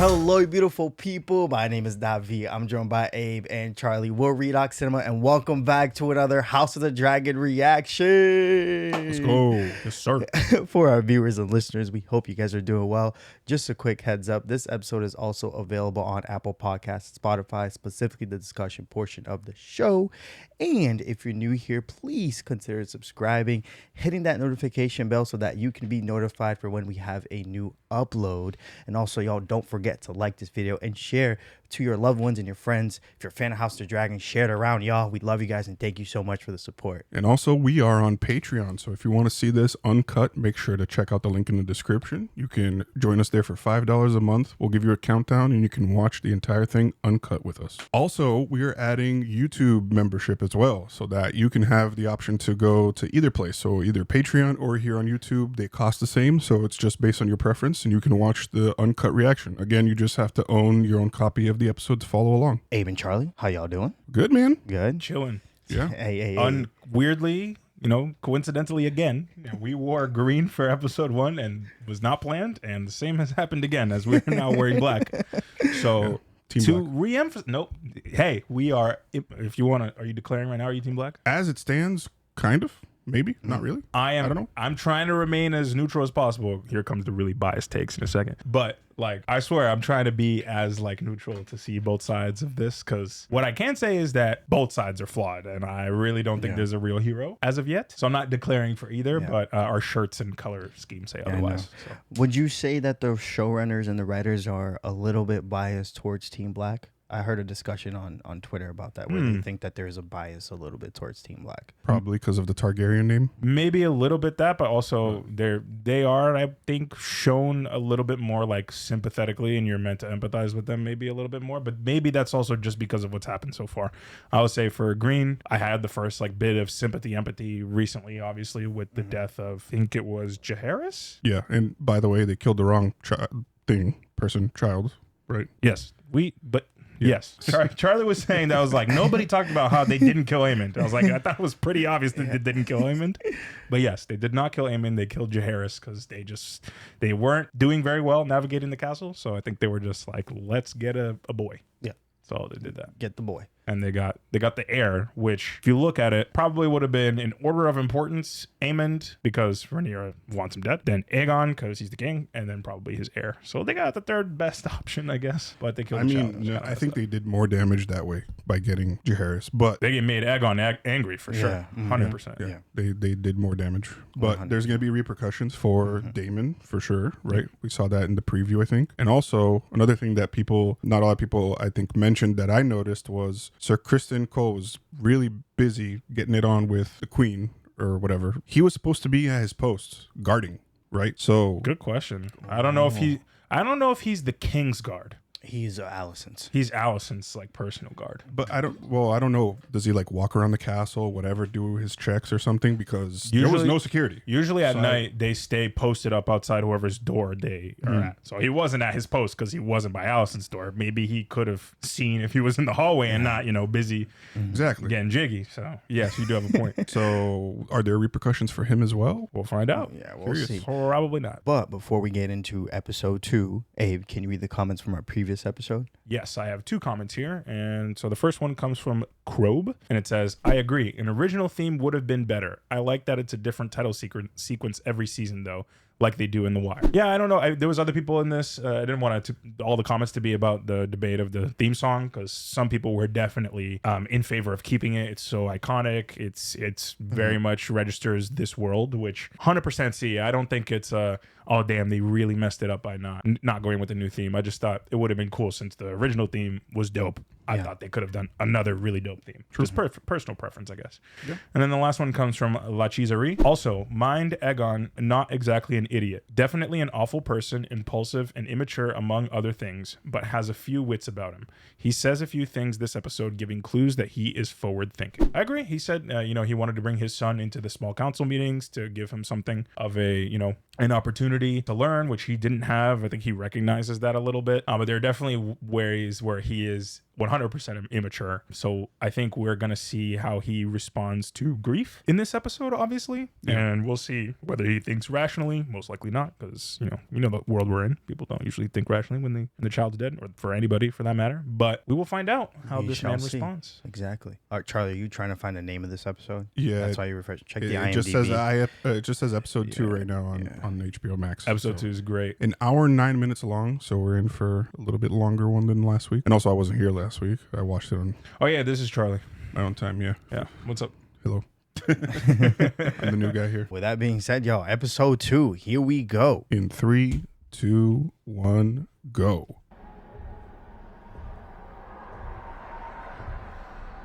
Hello, you beautiful people. My name is Davi. I'm joined by Abe and Charlie. We're Redox Cinema, and welcome back to another House of the Dragon reaction. Let's go. Yes, sir. For our viewers and listeners, we hope you guys are doing well. Just a quick heads up, this episode is also available on Apple Podcasts, Spotify, specifically the discussion portion of the show. And if you're new here, please consider subscribing, hitting that notification bell so that you can be notified for when we have a new upload. And also, y'all, don't forget to like this video and share to your loved ones and your friends. If you're a fan of House of the Dragon, share it around, y'all. We love you guys and thank you so much for the support. And also, we are on Patreon. So if you want to see this uncut, make sure to check out the link in the description. You can join us there for $5 a month. We'll give you a countdown and you can watch the entire thing uncut with us. Also, we are adding YouTube membership as well, so that you can have the option to go to either place. So either Patreon or here on YouTube. They cost the same. So it's just based on your preference and you can watch the uncut reaction. Again, you just have to own your own copy of the episode to follow along. Abe and Charlie, how y'all doing? Good, man. Good. Chilling. Yeah. Hey. Weirdly, coincidentally again, we wore green for episode 1 and was not planned, and the same has happened again as we're now wearing black. So Team to Black. re-emphasize, nope. Hey, we are. If you want to, are you declaring right now? Are you Team Black? As it stands, kind of. Maybe. Not really. I am. I don't know. I'm trying to remain as neutral as possible. Here comes the really biased takes in a second. But I swear, I'm trying to be as neutral to see both sides of this. Because what I can say is that both sides are flawed, and I really don't think there's a real hero as of yet. So I'm not declaring for either, but our shirts and color scheme say otherwise. So. Would you say that the showrunners and the writers are a little bit biased towards Team Black? I heard a discussion on Twitter about that, where they think that there's a bias a little bit towards Team Black. Probably because of the Targaryen name. Maybe a little bit that, but also they are, I think, shown a little bit more sympathetically, and you're meant to empathize with them maybe a little bit more. But maybe that's also just because of what's happened so far. I would say for Green, I had the first bit of sympathy, empathy recently, obviously with the death of, I think it was Jaehaerys. Yeah, and by the way, they killed the wrong child, right? Yes, Yes. Charlie was saying that. I was nobody talked about how they didn't kill Aemond. I was I thought it was pretty obvious that they didn't kill Aemond. But yes, they did not kill Aemond. They killed Jaehaerys because they weren't doing very well navigating the castle. So I think they were just let's get a boy. Yeah. So they did that. Get the boy. And they got the heir, which, if you look at it, probably would have been in order of importance Aemond, because Rhaenyra wants him dead, then Aegon, because he's the king, and then probably his heir. So they got the third best option, I guess. But they killed the child. I think they did more damage that way by getting Jaehaerys, but they made Aegon angry for sure. 100%. yeah, they did more damage. But 100%. there's going to be repercussions for Daemon for sure, right? We saw that in the preview, I think. And also another thing that not a lot of people I think mentioned that I noticed was Sir Criston Cole was really busy getting it on with the Queen or whatever. He was supposed to be at his post guarding, right? So Good question. I don't know if he's the King's Guard. He's Alicent's. He's Alicent's personal guard. but I don't know. Does he walk around the castle, whatever, do his checks or something? Because there was Usually- no security. Usually at night, they stay posted up outside whoever's door they are at. So he wasn't at his post because he wasn't by Alicent's door. Maybe he could have seen if he was in the hallway and not, busy Exactly. getting jiggy. So, yes, you do have a point. So are there repercussions for him as well? We'll find out. Yeah, we'll Curious. see. Probably not. But before we get into episode 2, Abe, can you read the comments from our previous episode? Yes, I have 2 comments here. And so the first one comes from Krobe, and it says, I agree. An original theme would have been better. I like that it's a different title sequence every season, though, like they do in The Wire. Yeah, I don't know. There was other people in this. I didn't want all the comments to be about the debate of the theme song, because some people were definitely in favor of keeping it. It's so iconic. It's very much registers this world, which 100% see. I don't think it's oh damn, they really messed it up by not going with the new theme. I just thought it would have been cool since the original theme was dope. I thought they could have done another really dope theme. Just personal preference, I guess. Yeah. And then the last one comes from La Chiserie. Also, mind Aegon, not exactly an idiot. Definitely an awful person, impulsive and immature among other things, but has a few wits about him. He says a few things this episode giving clues that he is forward thinking. I agree. He said, he wanted to bring his son into the small council meetings to give him something of a, an opportunity to learn, which he didn't have. I think he recognizes that a little bit. But there are definitely ways where he is 100% immature. So I think we're going to see how he responds to grief in this episode, obviously. Yeah. And we'll see whether he thinks rationally. Most likely not, because, you know the world we're in. People don't usually think rationally when the child's dead, or for anybody for that matter. But we will find out how We this shall man see. responds. Exactly. All right, Charlie, are you trying to find the name of this episode? Yeah, That's why you refresh. Check the it IMDb. just says episode 2 right now on HBO Max. Episode So 2 is great. an hour and 9 minutes long, so we're in for a little bit longer one than last week. And also, I wasn't here last week. I watched it on Oh, yeah, this is Charlie. my own time. Yeah. Yeah. What's up? Hello. I'm the new guy here. With that being said, yo, episode 2, here we go. In 3, 2, 1, go.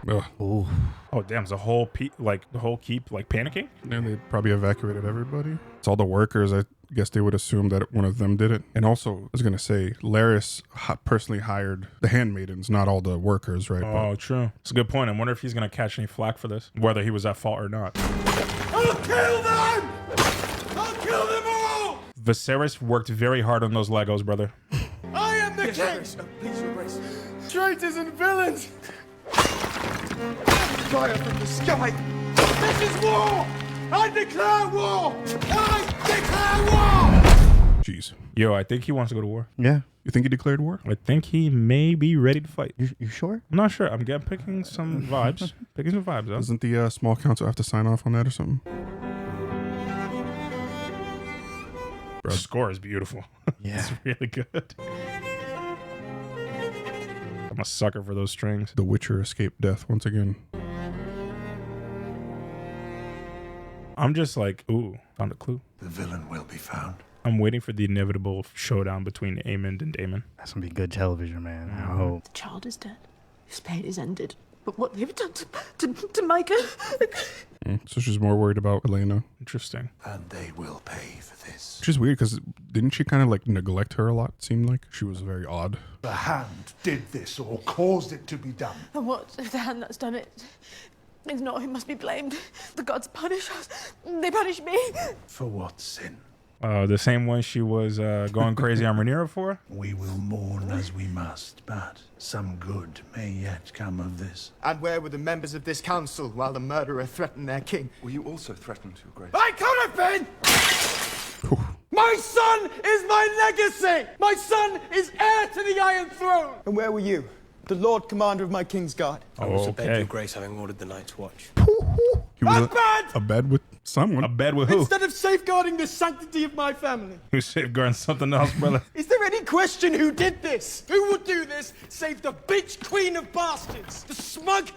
Ugh. Ooh. Oh, damn. Is the whole keep panicking? And they probably evacuated everybody. It's all the workers. I guess they would assume that one of them did it. And also, I was going to say, Laris personally hired the handmaidens, not all the workers, right? Oh, true. It's a good point. I wonder if he's going to catch any flack for this, whether he was at fault or not. I'll kill them! I'll kill them all! Viserys worked very hard on those Legos, brother. I am the king! Please, your grace. Traitors and villains! Fire from the sky! This is war! I declare war! I declare war! Jeez. Yo, I think he wants to go to war. Yeah. You think he declared war? I think he may be ready to fight. You sure? I'm not sure. I'm picking some vibes. Picking some vibes, though. Doesn't the small council have to sign off on that or something? The score is beautiful. Yeah. It's really good. I'm a sucker for those strings. The Witcher escaped death once again. I'm just like, ooh, found a clue. The villain will be found. I'm waiting for the inevitable showdown between Aemond and Daemon. That's going to be good television, man. I hope. The child is dead. His pain is ended. But what they've done to Micah... So she's more worried about Elena. Interesting. And they will pay for this. Which is weird because didn't she kind of like neglect her a lot? It seemed like she was very odd. The hand did this or caused it to be done. And what if the hand that's done it is not who must be blamed? The gods punish us. They punish me. For what sin? The same one she was going crazy on Rhaenyra for? We will mourn as we must, but some good may yet come of this. And where were the members of this council while the murderer threatened their king? Will you also threaten to Grace? I could have been! My son is my legacy! My son is heir to the Iron Throne! And where were you? The Lord Commander of my King's Guard. Oh, okay. Grace, having ordered the Night's Watch. He was Abed! abed with someone. A bed with who? Instead of safeguarding the sanctity of my family. Who's safeguarding something else, brother? Is there any question who did this? Who would do this save the bitch queen of bastards? The smug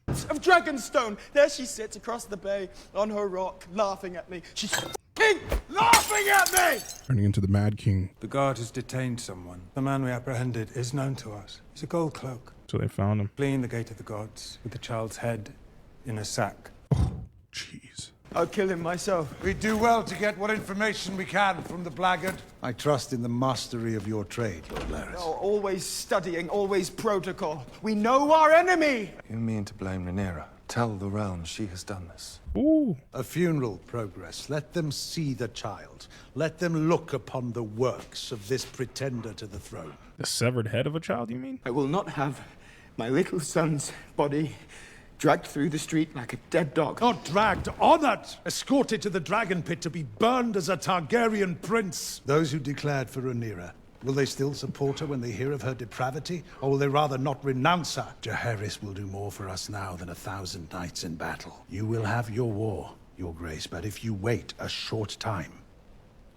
of Dragonstone. There she sits across the bay on her rock, laughing at me. She's f***ing laughing at me! Turning into the Mad King. The guard has detained someone. The man we apprehended is known to us. He's a gold cloak, So they found him. fleeing the gate of the gods with the child's head in a sack. Jeez. I'll kill him myself. We do well to get what information we can from the blackguard. I trust in the mastery of your trade, Lord Larys. Oh, always studying, always protocol. We know our enemy! You mean to blame Rhaenyra? Tell the realm she has done this. Ooh. A funeral progress. Let them see the child. Let them look upon the works of this pretender to the throne. The severed head of a child, you mean? I will not have my little son's body dragged through the street like a dead dog. Not dragged, honored, escorted to the dragon pit to be burned as a Targaryen prince. Those who declared for Rhaenyra, will they still support her when they hear of her depravity, or will they rather not renounce her? Jaehaerys will do more for us now than 1,000 knights in battle. You will have your war, your grace, but if you wait a short time,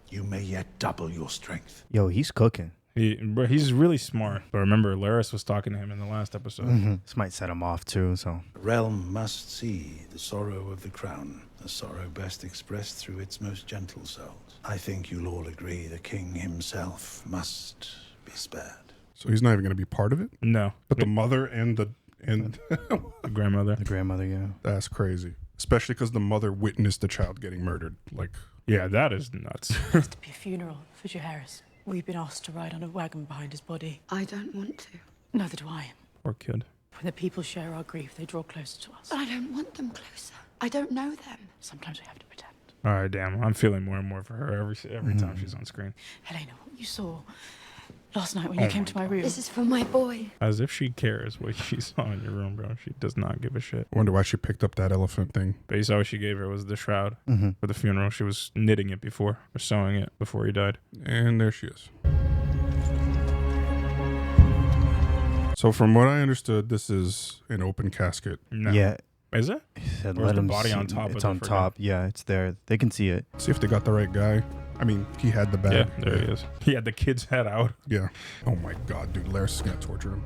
you may yet double your strength. Yo, he's cooking. He's really smart. But remember, Laris was talking to him in the last episode. This might set him off too, so. The realm must see the sorrow of the crown, a sorrow best expressed through its most gentle souls. I think you'll all agree the king himself must be spared. So he's not even going to be part of it? No. But the mother and the The grandmother. The grandmother, yeah. that's crazy. Especially because the mother witnessed the child getting murdered. Like, Yeah, that is nuts. Has to be a funeral for Jaehaerys. We've been asked to ride on a wagon behind his body. I don't want to. Neither do I. Poor kid. When the people share our grief, they draw closer to us. But I don't want them closer. I don't know them. Sometimes we have to pretend. All right, damn. I'm feeling more and more for her every time she's on screen. Helena, what you saw last night when you came to my room. This is for my boy. As if she cares what she saw in your room, bro. She does not give a shit. I wonder why she picked up that elephant thing. But you saw what she gave her was the shroud for the funeral. She was knitting it before, or sewing it before he died. And there she is. So from what I understood, this is an open casket. No. Yeah. Is it? He said, Or is let the him body see. on top of It's the on friggin- top. Yeah, it's there. They can see it. See if they got the right guy. I mean, he had the bag. Yeah, there he is. He had the kid's head out. Yeah. Oh my God, dude. Laris is going to torture him.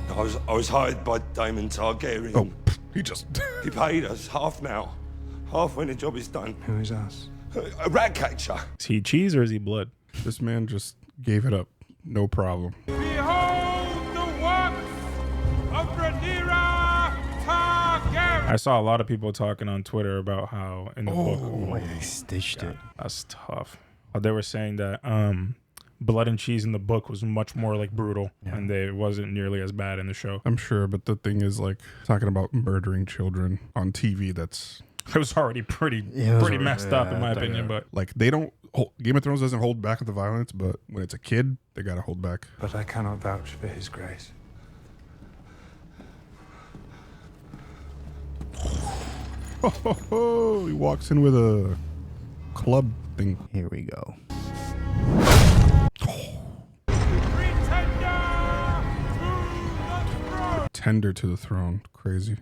I was hired by Daemon Targaryen. Oh, he just... He paid us half now. Half when the job is done. Who is us? A rat catcher. Is he cheese or is he blood? This man just gave it up. No problem. Behold the works of Rhaenyra Targaryen. I saw a lot of people talking on Twitter about how in the book... They stitched it. That's tough. They were saying that blood and cheese in the book was much more like brutal, and it wasn't nearly as bad in the show. I'm sure, but the thing is, like, talking about murdering children on TV, that's... It was already pretty messed up, in my opinion, but... Like, they don't... Game of Thrones doesn't hold back with the violence, but when it's a kid, they gotta hold back. But I cannot vouch for his grace. Oh, he walks in with a club thing. Here we go. Tender to the throne. Crazy.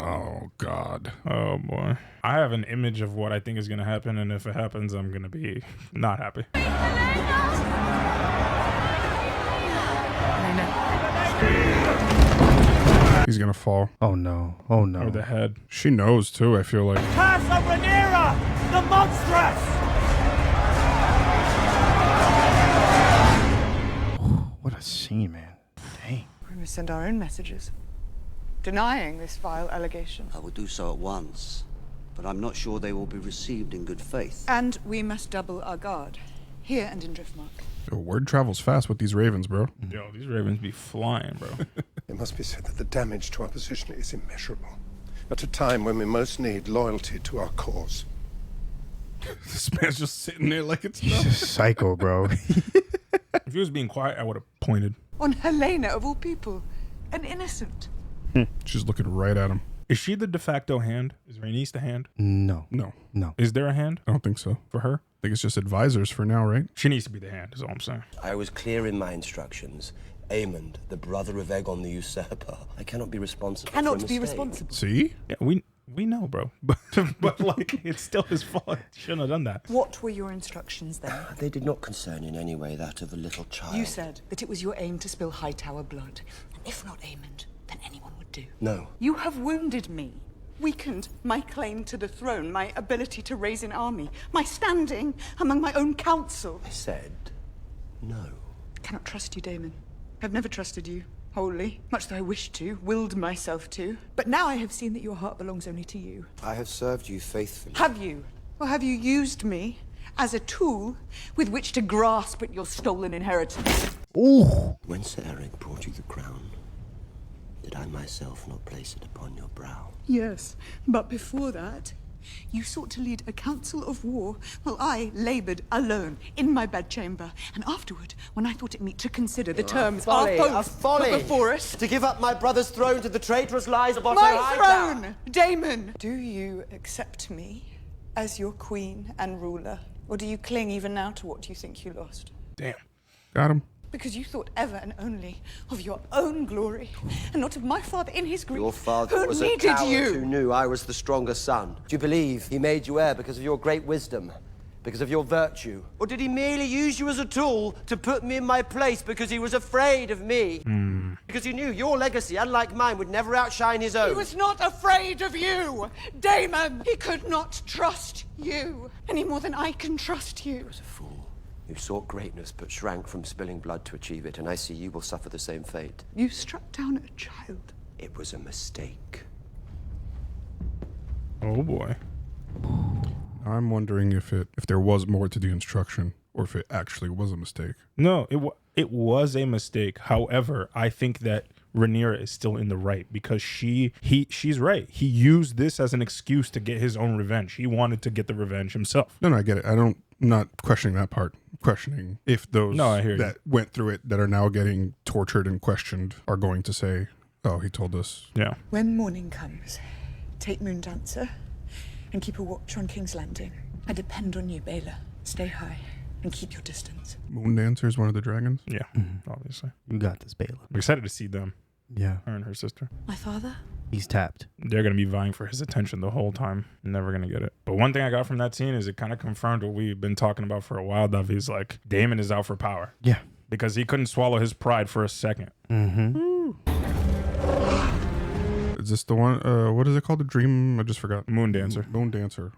Oh, God. Oh, boy. I have an image of what I think is going to happen, and if it happens, I'm going to be not happy. He's gonna fall. Oh, no. Oh, no. Or the head. She knows, too, I feel like. Curse of Rhaenyra, the monstrous! What a scene, man. Dang. We must send our own messages, denying this vile allegation. I will do so at once, but I'm not sure they will be received in good faith. And we must double our guard, here and in Driftmark. Yo, word travels fast with these ravens, bro. Yo, these ravens be flying, bro. It must be said that the damage to our position is immeasurable. At a time when we most need loyalty to our cause. This man's just sitting there like it's He's just psycho, bro. If he was being quiet, I would have pointed. On Helena, of all people, an innocent. She's looking right at him. Is she the de facto hand? Is Rhaenys the hand? No. No. No. Is there a hand I don't think so. for her? I think it's just advisors for now, right? She needs to be the hand, is all I'm saying. I was clear in my instructions. Aemond, the brother of Aegon the Usurper. I cannot be responsible for a Cannot be mistake. responsible. See? Yeah, we know, bro. But like, it's still his fault. He shouldn't have done that. What were your instructions then? They did not concern in any way that of a little child. You said that it was your aim to spill Hightower blood. And if not Aemond, then anyone would do. No. You have wounded me, weakened my claim to the throne, my ability to raise an army, my standing among my own council. I said no. Cannot trust you, Daemon. I've never trusted you, wholly, much though I wished to, willed myself to. But now I have seen that your heart belongs only to you. I have served you faithfully. Have you? Or have you used me as a tool with which to grasp at your stolen inheritance? Ooh. When Sir Eric brought you the crown, did I myself not place it upon your brow? Yes, but before that, you sought to lead a council of war while I laboured alone in my bedchamber. And afterward, when I thought it meet to consider the terms folly, our a oaths folly. were before us. To give up my brother's throne to the traitorous lies of Otto My Hightower. throne, Daemon! Do you accept me as your queen and ruler? Or do you cling even now to what you think you lost? Damn. Got him. Because you thought ever and only of your own glory, and not of my father in his grief. Your father who was a needed coward you. who knew I was the stronger son. Do you believe he made you heir because of your great wisdom? Because of your virtue? Or did he merely use you as a tool to put me in my place because he was afraid of me? Because he knew your legacy, unlike mine, would never outshine his own? He was not afraid of you, Daemon. He could not trust you any more than I can trust you. He was a fool. You sought greatness but shrank from spilling blood to achieve it, and I see you will suffer the same fate. You struck down a child. It was a mistake. Oh boy. I'm wondering if there was more to the instruction. or if it actually was a mistake. No, it was a mistake. However, I think that Rhaenyra is still in the right because she's right. He used this as an excuse to get his own revenge. He wanted to get the revenge himself. No, I get it. I'm not questioning that part. Questioning if those that went through it that are now getting tortured and questioned are going to say, oh, he told us. Yeah. When morning comes, take Moondancer and keep a watch on King's Landing. I depend on you, Baela. Stay high and keep your distance. Moondancer is one of the dragons? Yeah, obviously. You got this, Baela. I'm excited to see them. Yeah. Her and her sister. My father? He's tapped. They're going to be vying for his attention the whole time. Never going to get it. But one thing I got from that scene is it kind of confirmed what we've been talking about for a while, Davi's like, Daemon is out for power. Yeah. Because he couldn't swallow his pride for a second. Mm-hmm. Is this the one? What is it called? The dream? I just forgot. Moondancer. Moondancer.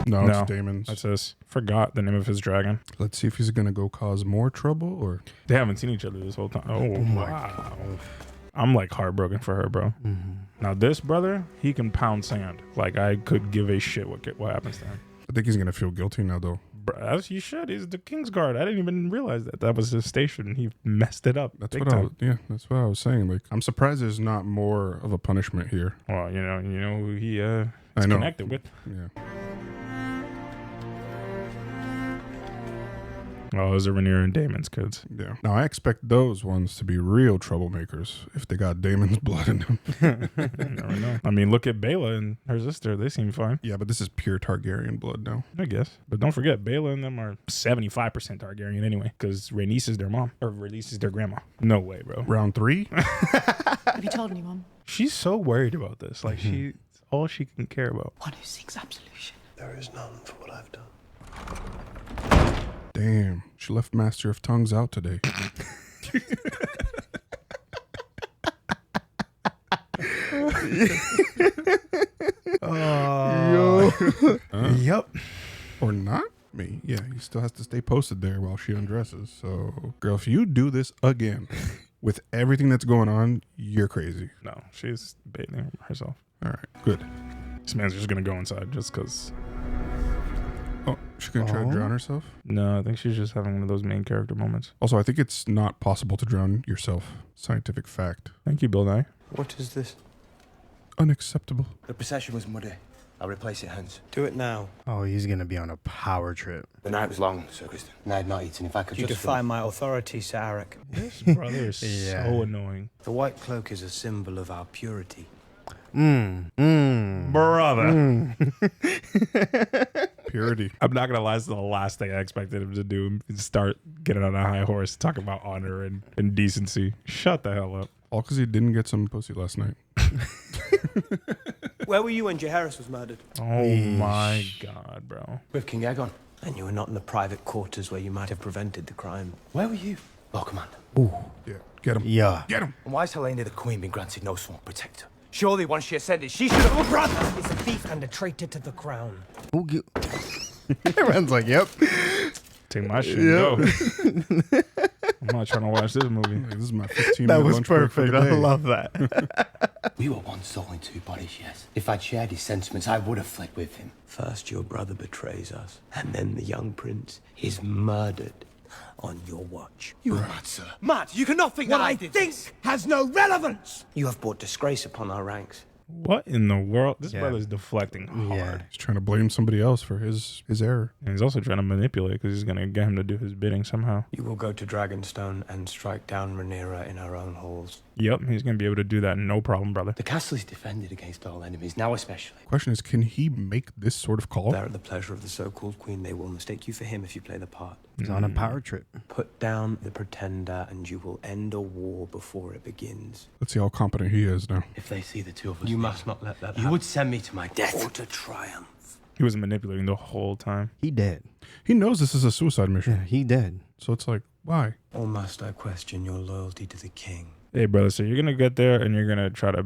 No, it's Daemon's. That's his. Forgot the name of his dragon. Let's see if he's going to go cause more trouble or... They haven't seen each other this whole time. Oh, wow. I'm like heartbroken for her, bro. Mm-hmm. Now this brother, he can pound sand. Like I could give a shit what happens to him. I think he's going to feel guilty now, though. Bro, as he should. He's the Kingsguard. I didn't even realize that was his station. He messed it up. That's what that's what I was saying. Like, I'm surprised there's not more of a punishment here. Well, you know who he is connected with. Yeah. Oh, those are Rhaenyra and Daemon's kids. Yeah. Now, I expect those ones to be real troublemakers if they got Daemon's blood in them. You never know. I mean, look at Baela and her sister. They seem fine. Yeah, but this is pure Targaryen blood now. I guess. But don't forget, Baela and them are 75% Targaryen anyway, because Rhaenys is their mom, or Rhaenys is their grandma. No way, bro. Round 3? Have you told anyone? She's so worried about this. Like, she's all she can care about. One who seeks absolution. There is none for what I've done. Damn, she left Master of Tongues out today. Yep. Or not? Me. Yeah, he still has to stay posted there while she undresses. So, girl, if you do this again with everything that's going on, you're crazy. No, she's bathing herself. All right, good. This man's just going to go inside just because. Oh, she's going to try to drown herself? No, I think she's just having one of those main character moments. Also, I think it's not possible to drown yourself. Scientific fact. Thank you, Bill Nye. What is this? Unacceptable. The procession was muddy. I'll replace it, Hans. Do it now. Oh, he's going to be on a power trip. The night was long, Sir Kristen. And I had not eaten. If I could You just... defy my authority, Sir Arik. This brother is so annoying. The white cloak is a symbol of our purity. Brother. Purity. I'm not going to lie. This is the last thing I expected him to do. Start getting on a high horse, talking about honor and decency. Shut the hell up. All because he didn't get some pussy last night. Where were you when Jaehaerys was murdered? Oh my God, bro. With King Aegon. And you were not in the private quarters where you might have prevented the crime. Where were you? Lord Commander. Ooh. Yeah, get him. Yeah. Get him. And why has Helena the Queen been granted no swamp protector? Surely once she ascended, she should have... Oh, brother! He's a thief and a traitor to the crown. Everyone's like, yep. Take my shit and go. I'm not trying to watch this movie. This is my 15 That minute was lunch break for perfect. the I day. love that. We were once all in two bodies, yes. If I'd shared his sentiments, I would have fled with him. First your brother betrays us, and then the young prince is murdered on your watch. You are mad, sir. Mad, you cannot think What that I I did think this. Has no relevance. You have brought disgrace upon our ranks. What in the world? This Yeah. brother's deflecting hard. He's trying to blame somebody else for his error. And he's also trying to manipulate because he's going to get him to do his bidding somehow. You will go to Dragonstone and strike down Rhaenyra in our own halls. Yep, he's going to be able to do that. No problem, brother. The castle is defended against all enemies, now especially. Question is, can he make this sort of call? There at the pleasure of the so-called queen, they will mistake you for him if you play the part. He's on a power trip. Put down the pretender and you will end a war before it begins. Let's see how competent he is now. If they see the two of us... You must not let that You happen. would send me to my death. Or to triumph. He was manipulating the whole time. He dead. He knows this is a suicide mission. Yeah, he dead. So it's like, why? Or must I question your loyalty to the king? Hey, brother, so you're going to get there and you're going to try to,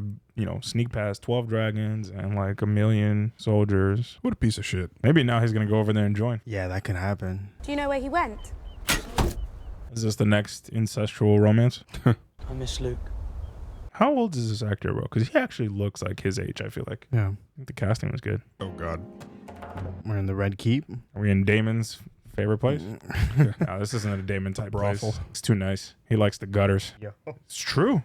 sneak past 12 dragons and like 1 million soldiers. What a piece of shit. Maybe now he's going to go over there and join. Yeah, that could happen. Do you know where he went? Is this the next incestual romance? I miss Luke. How old is this actor, bro? Because he actually looks like his age, I feel like. Yeah. The casting was good. Oh, God. We're in the Red Keep. Are we in Daemon's Favorite place? No, this isn't a Daemon type Brothel. place. It's too nice. He likes the gutters. Yeah. It's true.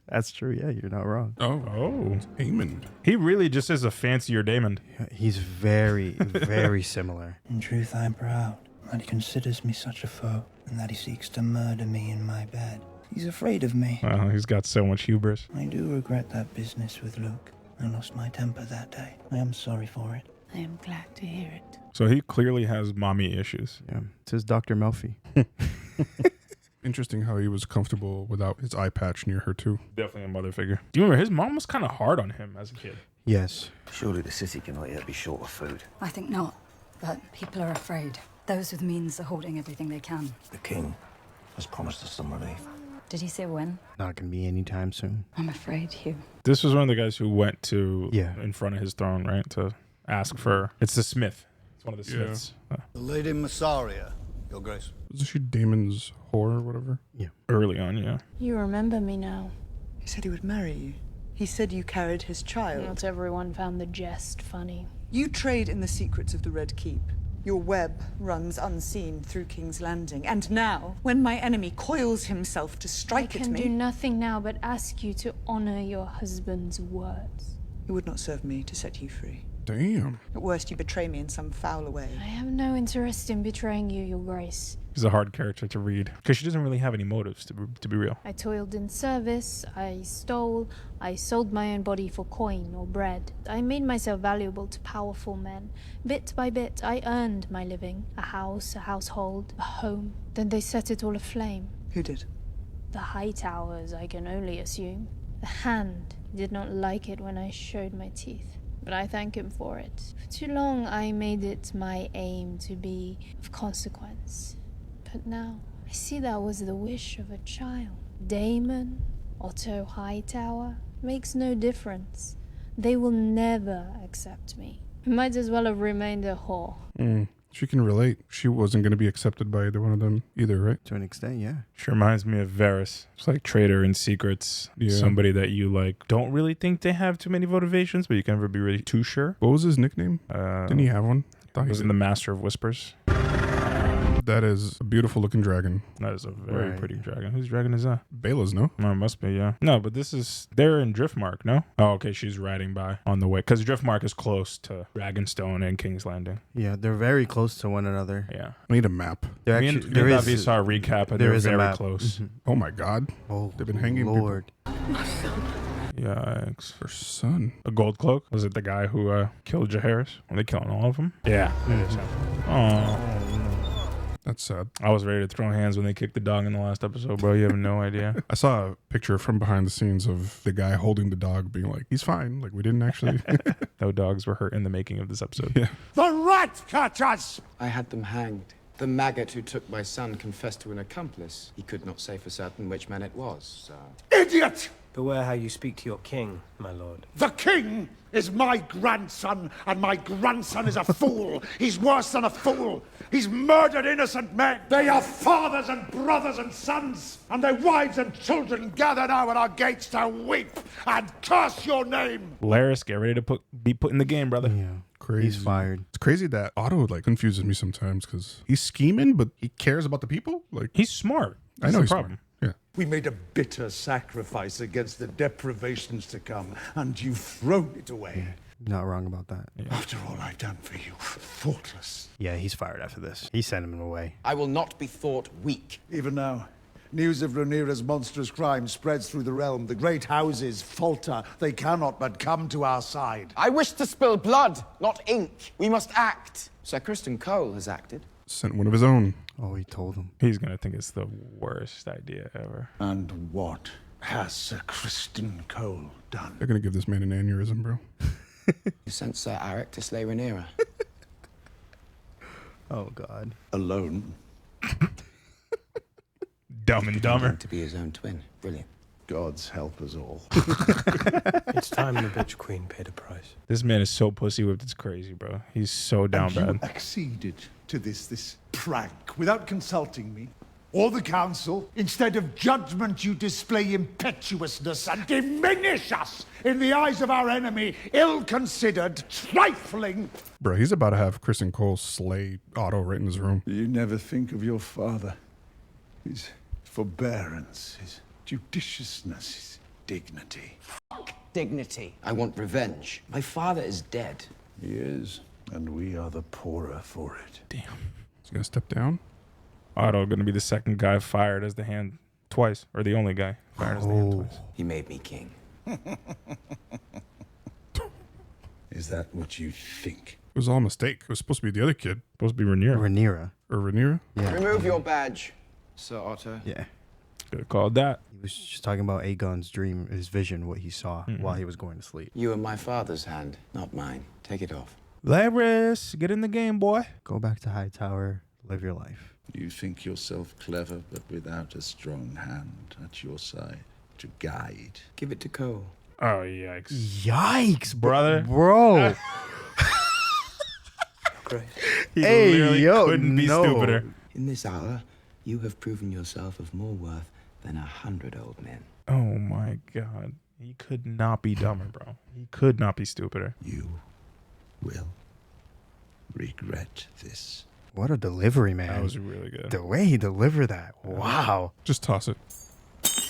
That's true. Yeah, you're not wrong. Oh. Daemon. He really just is a fancier Daemon. He's very, very similar. In truth, I am proud that he considers me such a foe, and that he seeks to murder me in my bed. He's afraid of me. Well, he's got so much hubris. I do regret that business with Luke. I lost my temper that day. I am sorry for it. I am glad to hear it. So he clearly has mommy issues. Yeah, it's his Dr. Melfi. Interesting how he was comfortable without his eye patch near her too. Definitely a mother figure. Do you remember his mom was kind of hard on him as a kid? Yes. Surely the city cannot yet be short of food. I think not, but people are afraid. Those with means are holding everything they can. The king has promised us some relief. Did he say when? Not gonna be anytime soon. I'm afraid, Hugh. This was one of the guys who went to in front of his throne, right? To ask for... It's the smith. It's one of the smiths. The Lady Massaria, Your Grace. Wasn't she Daemon's whore or whatever? Yeah. Early on, yeah. You remember me now. He said he would marry you. He said you carried his child. Not everyone found the jest funny. You trade in the secrets of the Red Keep. Your web runs unseen through King's Landing. And now, when my enemy coils himself to strike at I can me... do nothing now but ask you to honor your husband's words. It would not serve me to set you free. Damn. At worst, you betray me in some foul way. I have no interest in betraying you, Your Grace. He's a hard character to read. Because she doesn't really have any motives, to be real. I toiled in service, I stole, I sold my own body for coin or bread. I made myself valuable to powerful men. Bit by bit, I earned my living. A house, a household, a home. Then they set it all aflame. Who did? The Hightowers, I can only assume. The Hand did not like it when I showed my teeth. But I thank him for it. For too long, I made it my aim to be of consequence. But now, I see that was the wish of a child. Daemon, Otto Hightower, makes no difference. They will never accept me. I might as well have remained a whore. She can relate. She wasn't going to be accepted by either one of them either, right? To an extent, yeah. She reminds me of Varys. It's like traitor in secrets. Yeah. Somebody that you like don't really think they have too many motivations, but you can never be really too sure. What was his nickname? Didn't he have one? I thought he Was did. in the Master of Whispers. That is a beautiful looking dragon. That is a very pretty dragon. Whose dragon is that? Bela's, no? No, it must be, yeah. No, but this is... They're in Driftmark, no? Oh, okay, she's riding by on the way. Because Driftmark is close to Dragonstone and King's Landing. Yeah, they're very close to one another. Yeah. I need a map. There Me actually, and there is, Davi saw a recap, and there they're is a very map. close. Oh my god. Oh, They've been hanging Lord. Yikes. Her son. A gold cloak? Was it the guy who killed Jaehaerys? Were they killing all of them? Yeah. It is him. Oh. That's sad. I was ready to throw hands when they kicked the dog in the last episode, bro. You have no idea. I saw a picture from behind the scenes of the guy holding the dog being like, he's fine. Like, we didn't actually... No dogs were hurt in the making of this episode. Yeah. The rat catch us! I had them hanged. The maggot who took my son confessed to an accomplice. He could not say for certain which man it was, so... Idiot! Beware how you speak to your king, my lord. The king is my grandson, and my grandson is a fool. He's worse than a fool. He's murdered innocent men. They are fathers and brothers and sons, and their wives and children gather now at our gates to weep and curse your name. Larys, get ready to be put in the game, brother. Yeah. Crazy. He's fired. It's crazy that Otto like confuses me sometimes because he's scheming, but he cares about the people. Like, he's smart. I know the he's problem. smart. Yeah. We made a bitter sacrifice against the deprivations to come, and you've thrown it away. Not wrong about that. After all I've done for you, thoughtless. Yeah, he's fired after this. He sent him away. I will not be thought weak. Even now, news of Rhaenyra's monstrous crime spreads through the realm. The great houses falter. They cannot but come to our side. I wish to spill blood, not ink. We must act. Sir Criston Cole has acted. Sent one of his own. Oh, he told him. He's going to think it's the worst idea ever. And what has Sir Criston Cole done? They're going to give this man an aneurysm, bro. You sent Sir Aric to slay Rhaenyra. Oh, God. Alone. Dumb and Dumber. To be his own twin. Brilliant. God's help us all. It's time the bitch queen paid a price. This man is so pussy whipped, it's crazy, bro. He's so down And you bad. acceded to this prank without consulting me. or the council. Instead of judgment, you display impetuousness and diminish us in the eyes of our enemy, ill-considered, trifling. Bro, he's about to have Kristen Cole slay Otto right in his room. You never think of your father. His forbearance, his judiciousness, his dignity. Dignity. I want revenge. My father is dead. He is, and we are the poorer for it. Damn. He's gonna step down. Otto gonna be the second guy fired as the hand twice, or the only guy fired as the hand twice. He made me king. Is that what you think? It was all a mistake. It was supposed to be the other kid. Supposed to be Rhaenyra. Rhaenyra. Or Rhaenyra? Yeah. Remove your badge, Sir Otto. Yeah. Could have called that. He was just talking about Aegon's dream, his vision, what he saw while he was going to sleep. You are my father's hand, not mine. Take it off. Labrys, get in the game, boy. Go back to Hightower, live your life. You think yourself clever, but without a strong hand at your side to guide. Give it to Cole. Oh, yikes. Yikes, brother. Bro. He Hey, literally yo, couldn't be no. stupider. In this hour, you have proven yourself of more worth than 100 old men. Oh my god. He could not be dumber, bro. He could not be stupider. You will regret this. What a delivery, man. That was really good. The way he delivered that. Wow. Just toss it.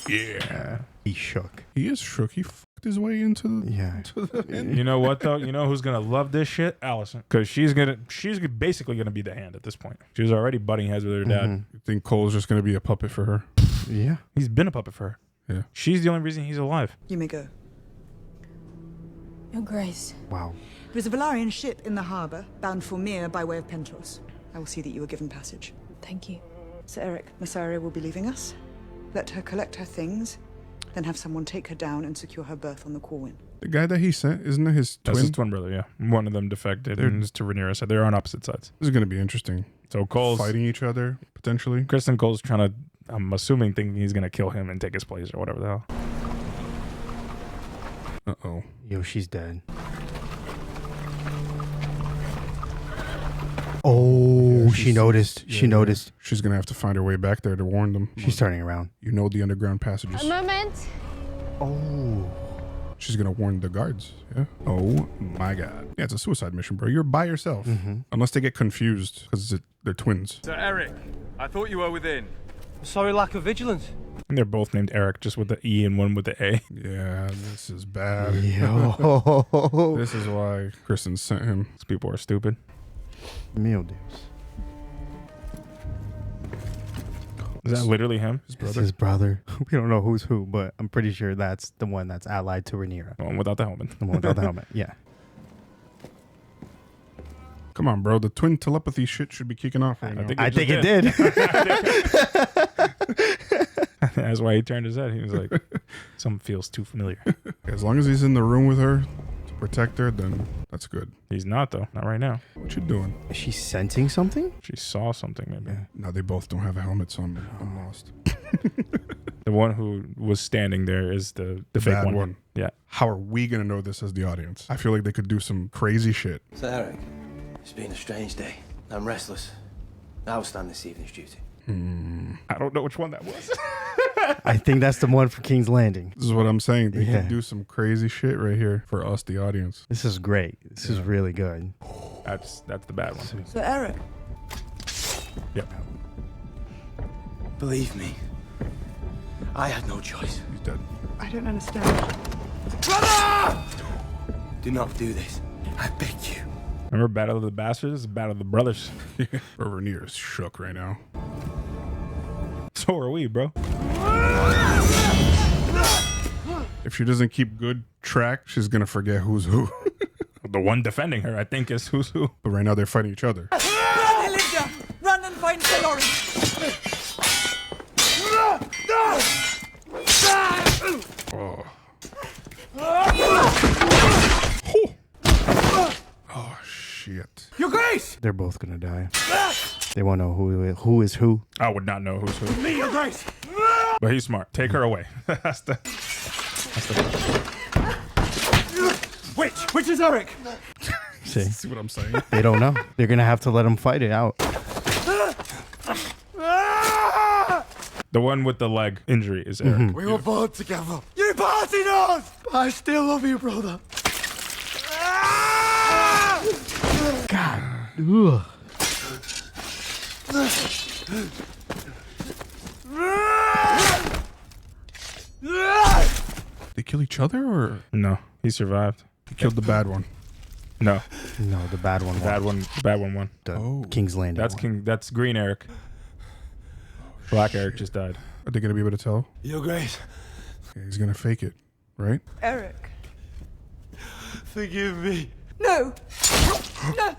Yeah. He shook. He is shook. He fucked his way into the into the end. You know what though? You know who's gonna love this shit? Allison, because she's basically gonna be the hand at this point. She's already butting heads with her dad. You think Cole's just gonna be a puppet for her? Yeah. He's been a puppet for her. Yeah. She's the only reason he's alive. You may go. Your Grace. Wow. There is a Valarian ship in the harbour, bound for Myr by way of Pentos. I will see that you are given passage. Thank you. Sir Eric, Massaria will be leaving us. Let her collect her things, then have someone take her down and secure her berth on the Corwin. The guy that he sent, isn't it his twin? That's his twin brother, yeah. One of them defected and is to Rhaenyra, so they're on opposite sides. This is gonna be interesting. So Cole's fighting each other, potentially. Kristen Cole's trying to, I'm assuming, thinking he's gonna kill him and take his place or whatever the hell. Uh-oh. Yo, she's dead. Oh, Yeah, she noticed. She noticed. She's gonna have to find her way back there to warn them. She's turning around. You know the underground passages. A moment. Oh. She's gonna warn the guards. Yeah. Oh my god. Yeah, it's a suicide mission, bro. You're by yourself. Unless they get confused because they're twins. Sir Eric, I thought you were within. Sorry, lack of vigilance. And they're both named Eric, just with the E and one with the A. Yeah, this is bad. Yo. This is why Kristen sent him. These people are stupid. Meal deals. Is that literally him? His It's brother. his brother. We don't know who's who, but I'm pretty sure that's the one that's allied to Rhaenyra. The one without the helmet. The one without the helmet. Yeah. Come on, bro. The twin telepathy shit should be kicking off right now. I think it did. That's why he turned his head. He was like, something feels too familiar. As long as he's in the room with her to protect her, then that's good. He's not, though. Not right now. What you doing? Is she sensing something? She saw something, maybe. Yeah. Now they both don't have a helmet, so I'm lost. The one who was standing there is the fake Bad one. one. Yeah. How are we gonna know this as the audience? I feel like they could do some crazy shit. Sir Eric, it's been a strange day. I'm restless. I will stand this evening's duty. I don't know which one that was. I think that's the one for King's Landing. This is what I'm saying. They Yeah. could do some crazy shit right here for us, the audience. This is great. This is really good. That's the bad one. Sir Eric. Yep. Believe me, I had no choice. He's dead. I don't understand. Brother! Do not do this. I beg you. Remember Battle of the Bastards? Battle of the Brothers. Bro, Rhaenyra's shook right now. So are we, bro. If she doesn't keep good track, she's gonna forget who's who. The one defending her, I think, is who's who. But right now they're fighting each other. Run, Elida! Run and find Sir Lawrence! Oh. Oh shit. Your Grace! They're both gonna die. They won't know who is who. I would not know who's who. Me, Your Grace! But he's smart. Take her away. That's the. Which is Eric? See? See what I'm saying? They don't know. They're gonna have to let them fight it out. The one with the leg injury is Eric. We were born together. You parted us! But I still love you, brother. God. Ugh. They kill each other, or No, he survived. he killed the bad one? No, No, the bad one. the bad one. The bad one won. The King's Landing. That's one. That's Green Eric. Black Eric just died. Are they gonna be able to tell? Your Grace, Yeah, he's gonna fake it, right? Eric. forgive me. No! No!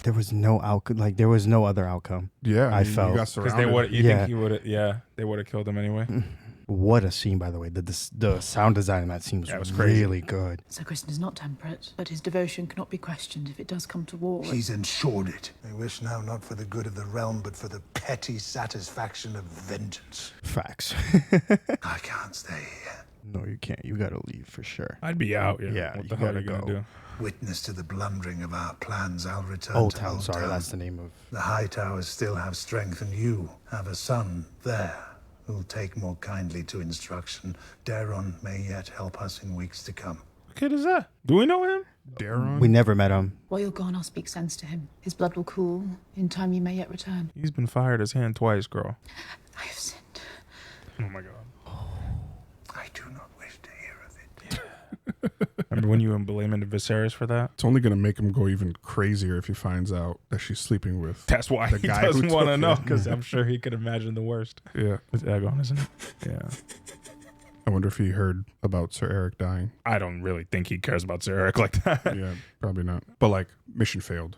There was no outcome. Like there was no other outcome. Yeah, I felt. got Because they would. You Yeah. think he would? Yeah, they would have killed him anyway. What a scene, by the way. The sound design in that scene was, Yeah, it was crazy. really good. Sir Kristen is not temperate, but his devotion cannot be questioned if it does come to war. He's ensured it. I wish now not for the good of the realm, but for the petty satisfaction of vengeance. Facts. I can't stay here. No, you can't. You gotta leave for sure. I'd be out. Yeah. Yeah, What you the hell are gotta you gonna go. do? Witness to the blundering of our plans, I'll return Old to Town, Old sorry, Town. that's the name of. The High Towers still have strength, and you have a son there who'll take more kindly to instruction. Daron may yet help us in weeks to come. What kid is that? Do we know him? Daron? We never met him. While you're gone, I'll speak sense to him. His blood will cool. In time, you may yet return. He's been fired his hand twice, girl. I have sinned. Oh my god. I do not wish to hear of it. Remember when you blaming Viserys for that? It's only gonna make him go even crazier if he finds out that she's sleeping with. That's why the he guy who doesn't want to took know, it. because I'm sure he could imagine the worst. Yeah. It's Aegon, isn't it? Yeah. I wonder if he heard about Sir Eric dying. I don't really think he cares about Sir Eric like that. Yeah, probably not. But like, mission failed.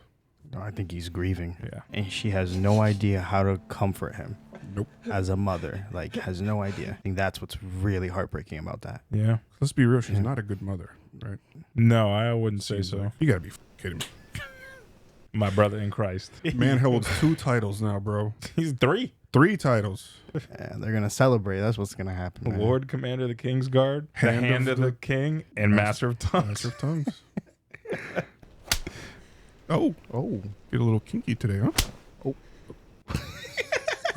No, I think he's grieving. Yeah. And she has no idea how to comfort him. Nope. As a mother, like, has no idea. I think that's what's really heartbreaking about that. Yeah. Let's be real. She's not a good mother, right? No, I wouldn't say so. You gotta be kidding me. My brother in Christ. Man holds 2 titles now, bro. He's 3. 3 titles. Yeah, they're gonna celebrate. That's what's gonna happen. man. Lord Commander of the King's Guard, the Hand of the King, and Master of Tongues. Master of Tongues. Oh. Get a little kinky today, huh?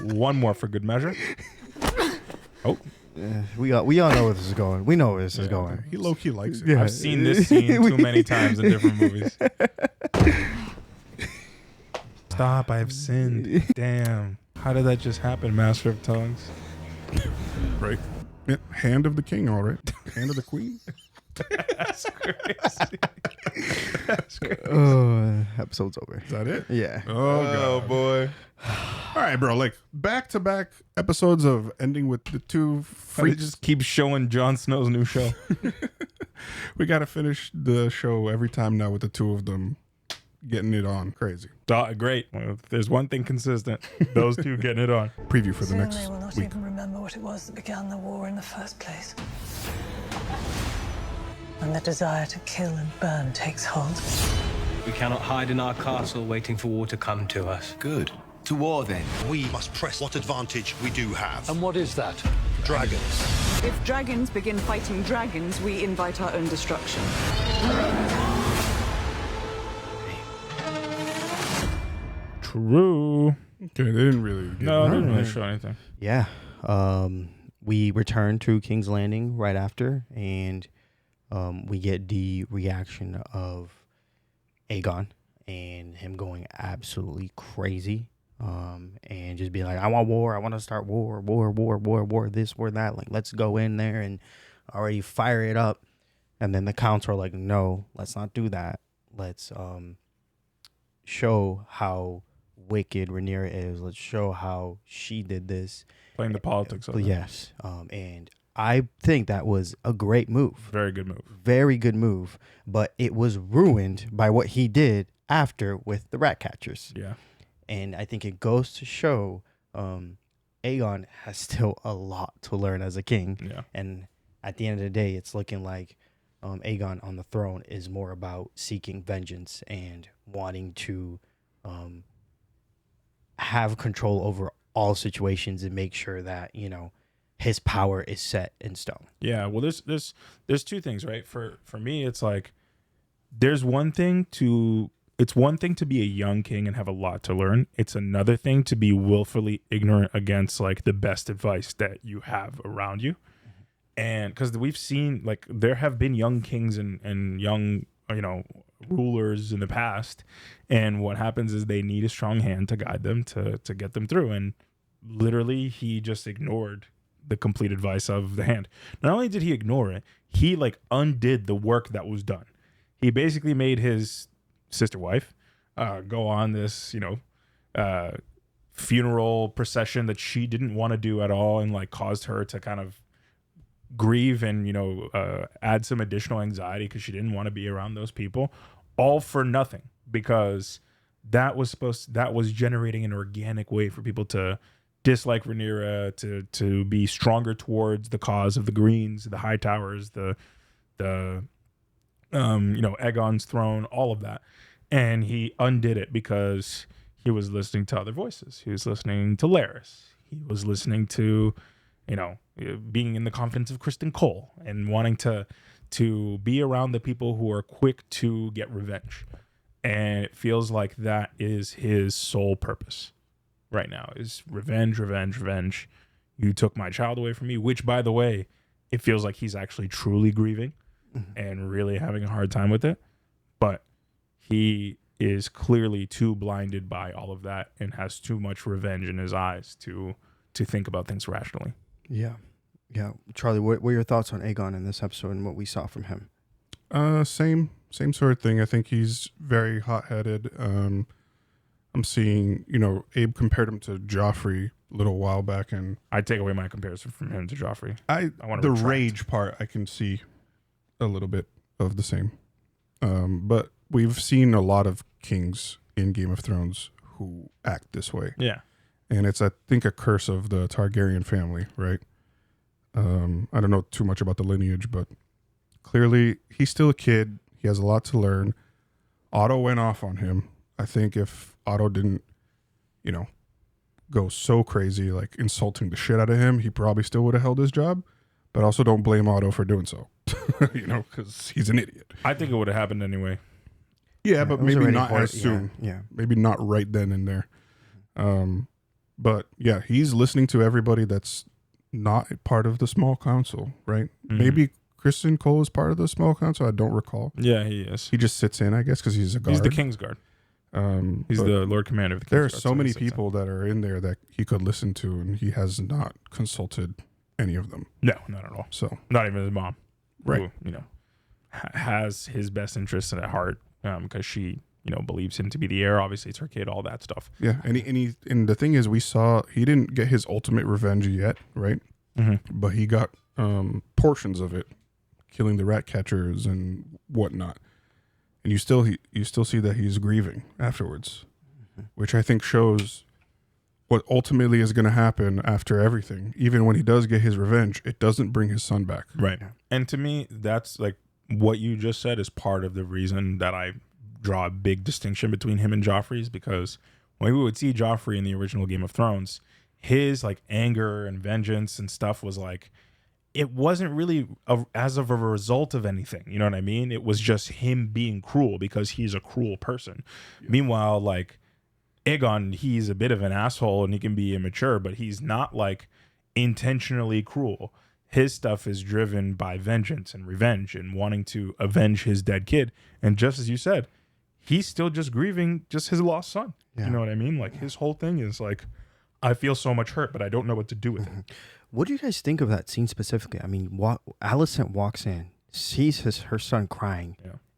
One more for good measure. Oh. We all know where this is going. We know where this is going. He low-key likes it. Yeah. I've seen this scene too many times in different movies. Stop, I have sinned. Damn. How did that just happen, Master of Tongues? Right. Yeah, hand of the king, all right. Hand of the queen. That's crazy. That's crazy. Episode's over. Is that it? Yeah. Oh, God. Boy. All right, bro. Like, back-to-back episodes of ending with the 2 They freaks. just keep showing Jon Snow's new show. We got to finish the show every time now with the 2 of them getting it on. Crazy. Great. Well, if there's one thing consistent, those 2 getting it on. Preview for the Soon next they will not week. even remember what it was that began the war in the first place. When the desire to kill and burn takes hold. We cannot hide in our castle waiting for war to come to us. Good. To war then. We must press what advantage we do have. And what is that? Dragons. If dragons begin fighting dragons, we invite our own destruction. True. Okay, they didn't really. No, they didn't really show anything. Yeah. We return to King's Landing right after, and we get the reaction of Aegon and him going absolutely crazy. And just being like, I want war. I want to start war, this, war, that. Like, let's go in there and already fire it up. And then the counts are like, no, let's not do that. Let's show how wicked Rhaenyra is. Let's show how she did this. Playing the politics of it. Yes. And I think that was a great move. Very good move. Very good move. But it was ruined by what he did after with the rat catchers. Yeah. And I think it goes to show Aegon has still a lot to learn as a king. Yeah. And at the end of the day, it's looking like Aegon on the throne is more about seeking vengeance and wanting to have control over all situations and make sure that, you know, his power is set in stone. Yeah, well, there's 2 things, right? For me, it's like there's one thing to it's one thing to be a young king and have a lot to learn. It's another thing to be willfully ignorant against like the best advice that you have around you. And because we've seen, like, there have been young kings and young, rulers in the past. And what happens is they need a strong hand to guide them to get them through. And literally, he just ignored the complete advice of the hand. Not only did he ignore it, he like undid the work that was done. He basically made his sister wife go on this, funeral procession that she didn't want to do at all, and like caused her to kind of grieve and add some additional anxiety because she didn't want to be around those people, all for nothing, because that was generating an organic way for people to dislike Rhaenyra, to be stronger towards the cause of the Greens, the High Towers, the Aegon's throne, all of that. And he undid it because he was listening to other voices. He was listening to Larys. He was listening to being in the confidence of Kristen Cole and wanting to be around the people who are quick to get revenge. And it feels like that is his sole purpose right now, is revenge, revenge, revenge. You took my child away from me, which, by the way, it feels like he's actually truly grieving and really having a hard time with it. But he is clearly too blinded by all of that and has too much revenge in his eyes to think about things rationally. Yeah. Charlie, what were your thoughts on Aegon in this episode and what we saw from him? Same sort of thing. I think he's very hot-headed. I'm seeing, Abe compared him to Joffrey a little while back, and I take away my comparison from him to Joffrey. I want the rage part, I can see a little bit of the same. But we've seen a lot of kings in Game of Thrones who act this way. Yeah. And it's, I think, a curse of the Targaryen family, right? I don't know too much about the lineage, but clearly he's still a kid. He has a lot to learn. Otto went off on him. I think if Otto didn't, go so crazy, like insulting the shit out of him, he probably still would have held his job. But also don't blame Otto for doing so, because he's an idiot. I think it would have happened anyway. Yeah, but maybe not as soon. Yeah. Maybe not right then and there. But yeah, he's listening to everybody that's not part of the small council, right? Mhm. Maybe Kristen Cole is part of the small council. I don't recall. Yeah, he is. He just sits in, I guess, because he's a guard. He's the King's Guard. He's but the Lord Commander of the King's There are Guard. so he many sits in. people that are in there that he could listen to, and he has not consulted any of them. No, not at all. So not even his mom, right? Who, has his best interests at heart, because she, believes him to be the heir. Obviously, it's her kid. All that stuff. Yeah, and the thing is, we saw he didn't get his ultimate revenge yet, right? Mhm. But he got portions of it, killing the rat catchers and whatnot. And you still see that he's grieving afterwards, which I think shows what ultimately is going to happen after everything. Even when he does get his revenge, it doesn't bring his son back. Right. And to me, that's like what you just said is part of the reason that I draw a big distinction between him and Joffrey's, because when we would see Joffrey in the original Game of Thrones, his like anger and vengeance and stuff was like, it wasn't really as of a result of anything. You know what I mean? It was just him being cruel because he's a cruel person. Yeah. Meanwhile, like Aegon, he's a bit of an asshole and he can be immature, but he's not like intentionally cruel. His stuff is driven by vengeance and revenge and wanting to avenge his dead kid. And just as you said, he's still just grieving just his lost son. Yeah. You know what I mean? Like his whole thing is like, I feel so much hurt, but I don't know what to do with it. What do you guys think of that scene specifically? I mean, Alicent walks in, sees her son crying,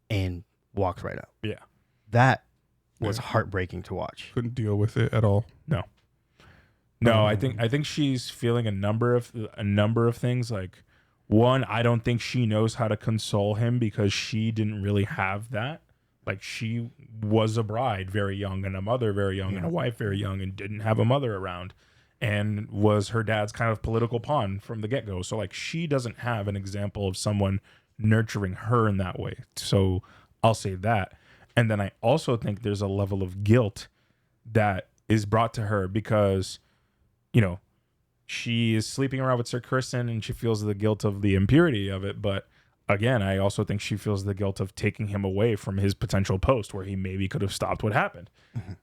and walks right out. Yeah. That was heartbreaking to watch. Couldn't deal with it at all. No, I think she's feeling a number of things. Like, one, I don't think she knows how to console him because she didn't really have that. Like, she was a bride very young and a mother very young and a wife very young and didn't have a mother around and was her dad's kind of political pawn from the get-go. So, like, she doesn't have an example of someone nurturing her in that way. So I'll say that. And then I also think there's a level of guilt that is brought to her because, she is sleeping around with Sir Criston and she feels the guilt of the impurity of it. But again, I also think she feels the guilt of taking him away from his potential post where he maybe could have stopped what happened.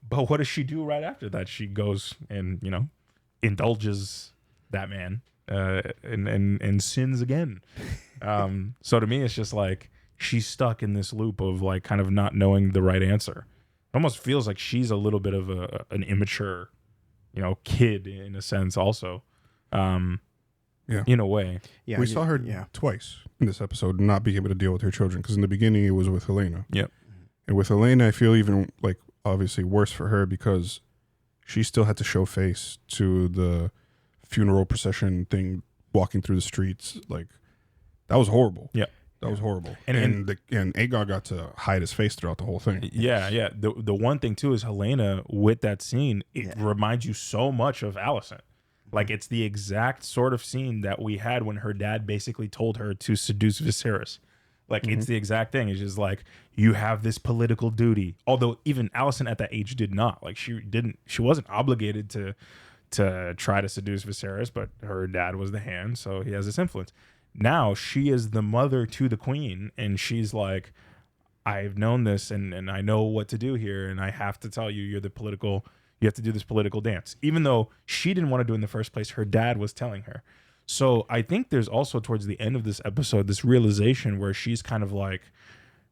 But what does she do right after that? She goes and, you know, indulges that man and sins again. So to me, it's just like she's stuck in this loop of like kind of not knowing the right answer. It almost feels like she's a little bit of an immature, you know, kid in a sense also. In a way. Yeah, we saw her twice in this episode not being able to deal with her children, because in the beginning it was with Helena. Yep. And with Helena, I feel even like obviously worse for her because she still had to show face to the funeral procession thing, walking through the streets. Like, that was horrible. Yeah. That was horrible. And Aegon got to hide his face throughout the whole thing. Yeah. The one thing too is Helena with that scene, it reminds you so much of Alicent. Like, it's the exact sort of scene that we had when her dad basically told her to seduce Viserys. Like, it's the exact thing. It's just like, you have this political duty. Although even Alicent at that age did not. Like, she wasn't obligated to try to seduce Viserys, but her dad was the hand, so he has this influence. Now she is the mother to the queen, and she's like, I've known this, and I know what to do here, and I have to tell you, you have to do this political dance. Even though she didn't want to do it in the first place, her dad was telling her. So I think there's also towards the end of this episode, this realization where she's kind of like,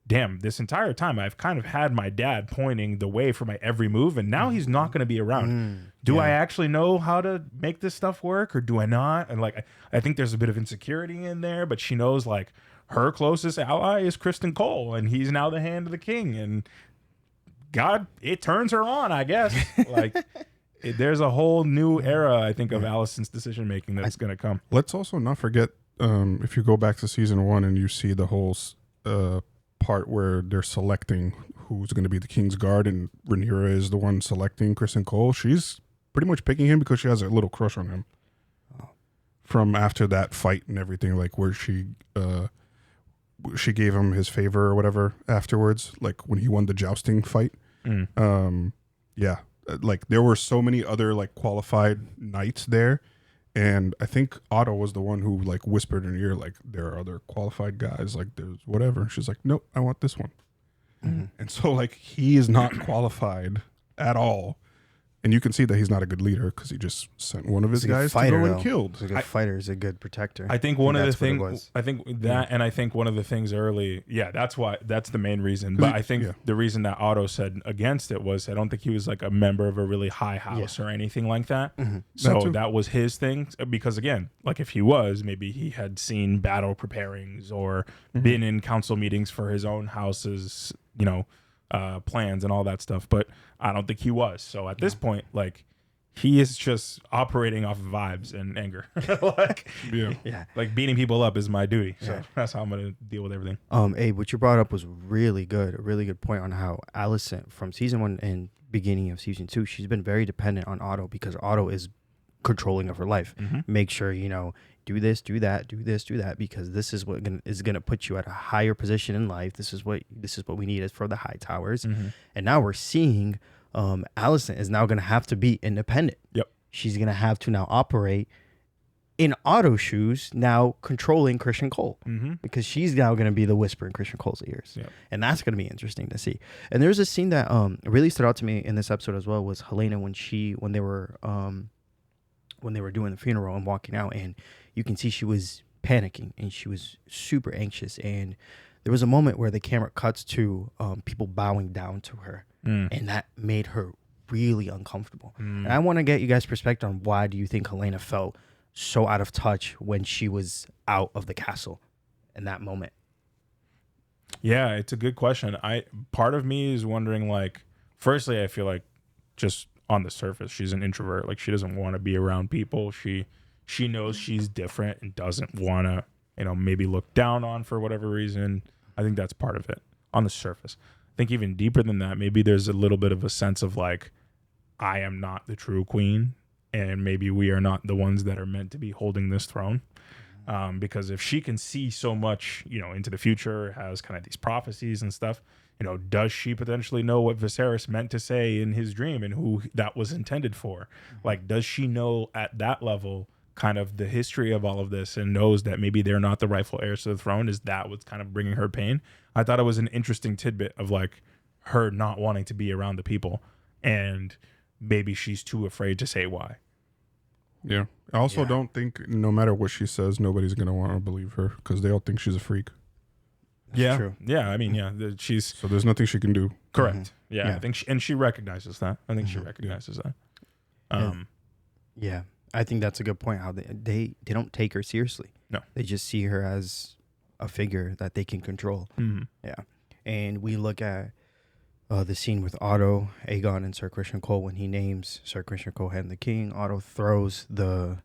damn, this entire time I've kind of had my dad pointing the way for my every move, and now he's not going to be around. Do I actually know how to make this stuff work, or do I not? And like, I think there's a bit of insecurity in there, but she knows like her closest ally is Kristen Cole, and he's now the hand of the king, and God, it turns her on, I guess. Like, there's a whole new era, I think, of Alicent's decision making that's going to come. Let's also not forget, if you go back to season 1 and you see the whole part where they're selecting who's going to be the King's Guard, and Rhaenyra is the one selecting Kristen Cole. She's pretty much picking him because she has a little crush on him. From after that fight and everything, like where she gave him his favor or whatever afterwards, like when he won the jousting fight. Like there were so many other like qualified knights there, and I think Otto was the one who like whispered in her ear like, there are other qualified guys, like there's whatever. She's like, nope, I want this one. And so like he is not qualified at all, and you can see that he's not a good leader because he just sent one of his guys to go and killed. He's a good fighter. He's a good protector. I think one of the things, and I think one of the things early, that's the main reason. But I think the reason that Otto said against it was I don't think he was like a member of a really high house or anything like that. So that was his thing. Because again, like if he was, maybe he had seen battle preparings or been in council meetings for his own house's, plans and all that stuff. But I don't think he was. So at this point, like, he is just operating off of vibes and anger. Like beating people up is my duty. So that's how I'm going to deal with everything. Abe, what you brought up was really good. A really good point on how Alicent from season 1 and beginning of season 2, she's been very dependent on Otto because Otto is controlling of her life. Make sure, do this, do that, do this, do that, because this is what is going to put you at a higher position in life. This is what we need for the high towers. And now we're seeing Alicent is now going to have to be independent. Yep. She's going to have to now operate in Otto's shoes, now controlling Christian Cole, because she's now going to be the whisper in Christian Cole's ears. Yep. And that's going to be interesting to see. And there's a scene that really stood out to me in this episode as well was Helena when they were doing the funeral and walking out, and you can see she was panicking and she was super anxious. And there was a moment where the camera cuts to people bowing down to her, and that made her really uncomfortable. And I want to get you guys' perspective on why do you think Helena felt so out of touch when she was out of the castle in that moment? Yeah, it's a good question. Part of me is wondering, like, firstly, I feel like just on the surface, she's an introvert. Like, she doesn't want to be around people. She knows she's different and doesn't want to, maybe look down on for whatever reason. I think that's part of it on the surface. I think even deeper than that, maybe there's a little bit of a sense of like, I am not the true queen, and maybe we are not the ones that are meant to be holding this throne. Because if she can see so much, into the future, has kind of these prophecies and stuff, does she potentially know what Viserys meant to say in his dream and who that was intended for? Like, does she know at that level kind of the history of all of this and knows that maybe they're not the rightful heirs to the throne, is that what's kind of bringing her pain? I thought it was an interesting tidbit of like her not wanting to be around the people, and maybe she's too afraid to say why. Yeah. I also don't think no matter what she says, nobody's going to want to believe her because they all think she's a freak. Yeah. true. Yeah. I mean, she's So there's nothing she can do. correct. Yeah. Yeah. I think she recognizes that. I think she recognizes that. Yeah, I think that's a good point. How they don't take her seriously. No, they just see her as a figure that they can control. Mhm. Yeah, and we look at the scene with Otto, Aegon, and Sir Christian Cole when he names Sir Christian Cole Hand the King. Otto throws the,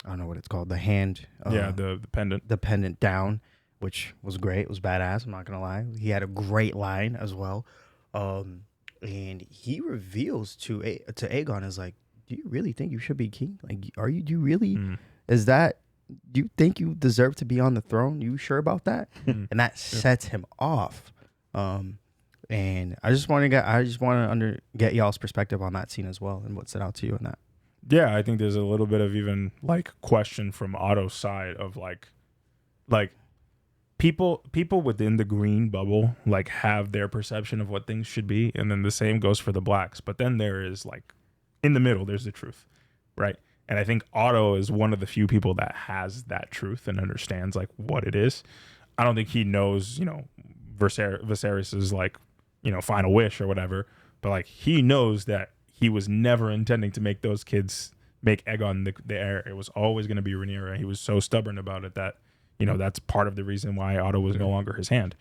I don't know what it's called, the hand. The pendant. The pendant down, which was great. It was badass. I'm not gonna lie. He had a great line as well, and he reveals to Aegon is like, do you really think you should be king? Like, do you really, do you think you deserve to be on the throne? You sure about that? And that sets him off. And I just want to get y'all's perspective on that scene as well, and what stood out to you in that. Yeah, I think there's a little bit of even like question from Otto's side of like people within the green bubble like have their perception of what things should be, and then the same goes for the blacks. But then there is like in the middle, there's the truth, right? And I think Otto is one of the few people that has that truth and understands like what it is. I don't think he knows, Viserys's like, final wish or whatever, but like he knows that he was never intending to make those kids make Aegon the heir. It was always going to be Rhaenyra. He was so stubborn about it that, that's part of the reason why Otto was no longer his hand.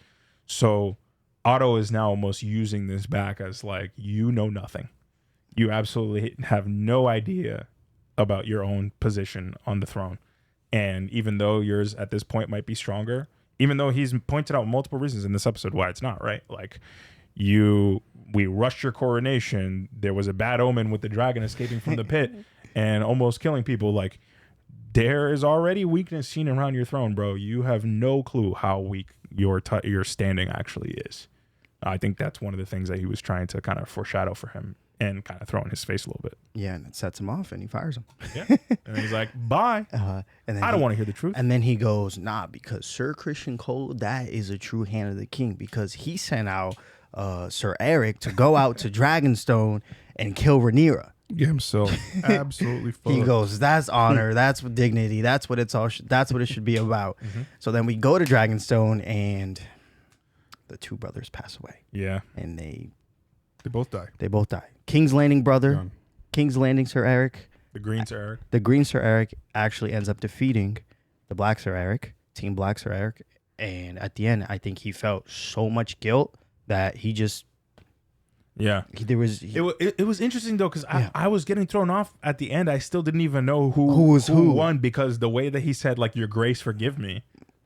So Otto is now almost using this back as like, nothing. You absolutely have no idea about your own position on the throne. And even though yours at this point might be stronger, even though he's pointed out multiple reasons in this episode why it's not, right? Like we rushed your coronation. There was a bad omen with the dragon escaping from the pit and almost killing people. Like there is already weakness seen around your throne, bro. You have no clue how weak your standing actually is. I think that's one of the things that he was trying to kind of foreshadow for him and kind of throw in his face a little bit. Yeah, and it sets him off, and he fires him. Yeah, and he's like, "Bye." And then I don't want to hear the truth. And then he goes, "Nah, because Sir Christian Cole, that is a true hand of the king, because he sent out Sir Eric to go out to Dragonstone and kill Rhaenyra." Get himself absolutely fucked. He goes, "That's honor. That's what dignity. That's what it's all. That's what it should be about." So then we go to Dragonstone, and the two brothers pass away. Yeah, and they both die. They both die. King's Landing brother, Done. King's Landing Sir Eric. The Green Sir Eric. The Green Sir Eric actually ends up defeating the Black Sir Eric, Team Black Sir Eric. And at the end, I think he felt so much guilt that he just... Yeah. It was interesting, though, because I was getting thrown off at the end. I still didn't even know who won, because the way that he said, like, "Your Grace, forgive me,"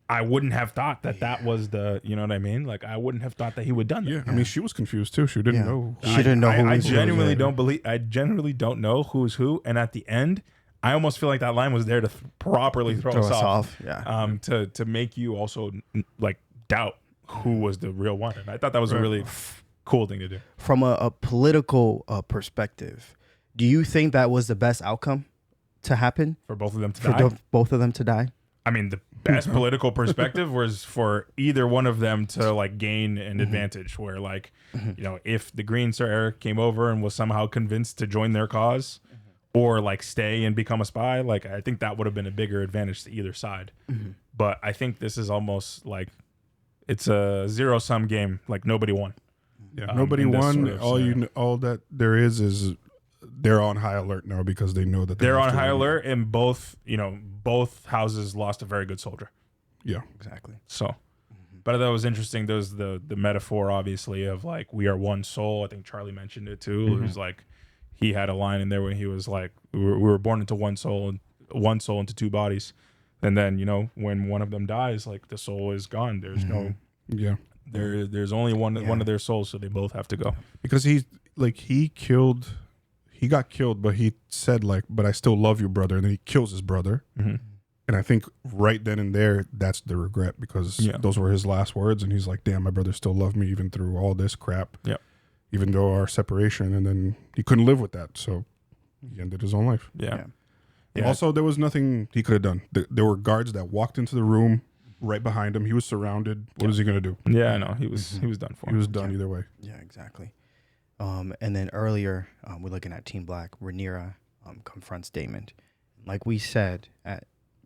I wouldn't have thought that was the, you know what I mean? Like, I wouldn't have thought that he would have done that. Yeah, I mean, she was confused too. She didn't know. She didn't know who I was genuinely who. I genuinely don't know who's who. And at the end, I almost feel like that line was there to properly throw us off. Yeah. To make you also like doubt who was the real one. And I thought that was a really cool thing to do. From a political perspective, do you think that was the best outcome to happen? For both of them to die? Both of them to die? I mean, the best political perspective was for either one of them to like gain an advantage, where like, if the Green Sir Eric came over and was somehow convinced to join their cause or like stay and become a spy, like I think that would have been a bigger advantage to either side. But I think this is almost like it's a zero-sum game. Like nobody won. Yeah, nobody won. All that there is they're on high alert now because they know that they're on high alert, and both houses lost a very good soldier. Yeah, exactly. So, but that was interesting. There's the metaphor, obviously, of like we are one soul. I think Charlie mentioned it too. It was like he had a line in there where he was like, "We were born into one soul into two bodies," and then when one of them dies, like the soul is gone. There's no There's only one of their souls, so they both have to go. Because he got killed, but he said like, "But I still love you, brother," and then he kills his brother. And I think right then and there, that's the regret, because those were his last words, and he's like, "Damn, my brother still loved me even through all this crap." Yeah. Even though our separation, and then he couldn't live with that, so he ended his own life. Yeah. Yeah. Also, there was nothing he could have done. There were guards that walked into the room right behind him. He was surrounded. What is he going to do? Yeah, I know. He was done for. He was done either way. Yeah, exactly. And then earlier, we're looking at Team Black. Rhaenyra confronts Daemon. Like we said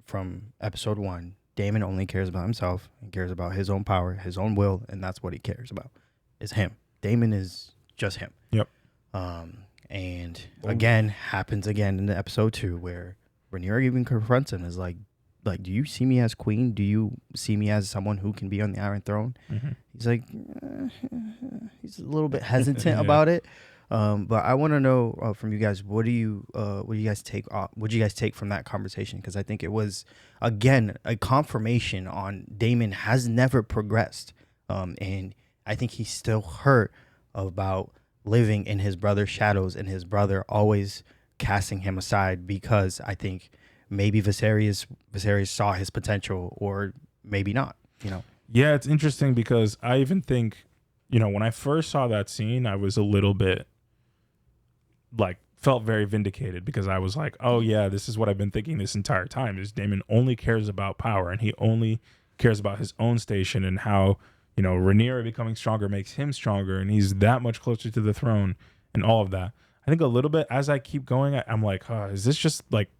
from episode 1, Daemon only cares about himself and cares about his own power, his own will, and that's what he cares about, is him. Daemon is just him. Yep. And again, happens again in the episode 2 where Rhaenyra even confronts him, is like, do you see me as queen? Do you see me as someone who can be on the Iron Throne? Mm-hmm. He's like, he's a little bit hesitant about it. But I want to know from you guys, what do you guys take from that conversation? Because I think it was, again, a confirmation on Daemon has never progressed. And I think he's still hurt about living in his brother's shadows and his brother always casting him aside, because I think maybe Viserys saw his potential, or maybe not, you know? Yeah, it's interesting because I even think, you know, when I first saw that scene, I was a little bit like, felt very vindicated, because I was like, oh yeah, this is what I've been thinking this entire time, is Daemon only cares about power, and he only cares about his own station, and how, you know, Rhaenyra becoming stronger makes him stronger, and he's that much closer to the throne, and all of that. I think a little bit as I keep going, I'm like, is this just like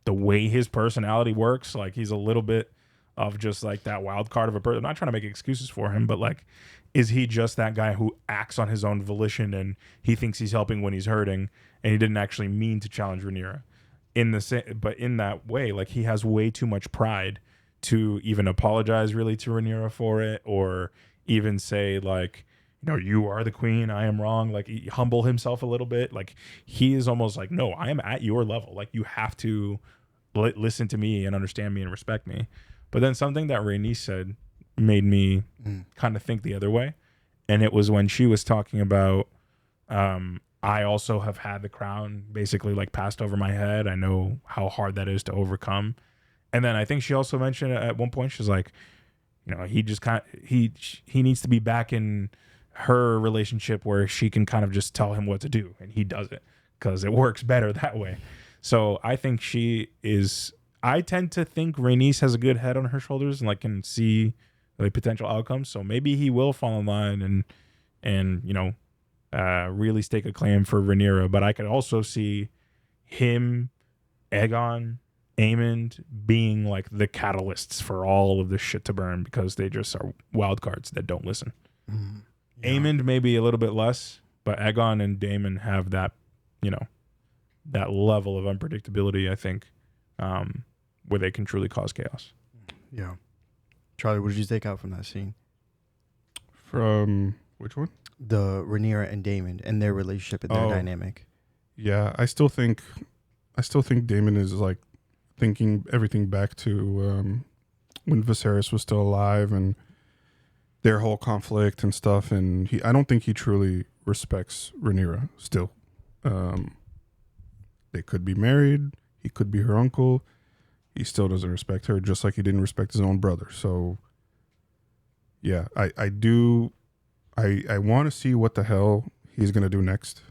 the way his personality works? Like, he's a little bit of just like that wild card of a person. I'm not trying to make excuses for him, but like, is he just that guy who acts on his own volition and he thinks he's helping when he's hurting, and he didn't actually mean to challenge Rhaenyra but in that way, like, he has way too much pride to even apologize really to Rhaenyra for it, or even say like, you know, you are the queen, I am wrong, like humble himself a little bit. Like, he is almost like, no, I am at your level, like, you have to listen to me and understand me and respect me. But then something that Rhaenys said made me kind of think the other way, and it was when she was talking about I also have had the crown basically like passed over my head. I know how hard that is to overcome. And then I think she also mentioned at one point, she's like, you know, he just he needs to be back in her relationship where she can kind of just tell him what to do, and he does it because it works better that way. So I think I tend to think Rhaenys has a good head on her shoulders and like can see the potential outcomes. So maybe he will fall in line and you know, really stake a claim for Rhaenyra. But I could also see him, Aegon, Aemond being like the catalysts for all of this shit to burn, because they just are wild cards that don't listen. Yeah. Aemond maybe a little bit less, but Aegon and Daemon have that, you know, that level of unpredictability, I think, where they can truly cause chaos. Yeah. Charlie, what did you take out from that scene? From which one? The Rhaenyra and Daemon and their relationship and their dynamic. Yeah, I still think Daemon is like thinking everything back to when Viserys was still alive and their whole conflict and stuff, and I don't think he truly respects Rhaenyra still. They could be married, he could be her uncle, he still doesn't respect her, just like he didn't respect his own brother. So yeah, I want to see what the hell he's going to do next.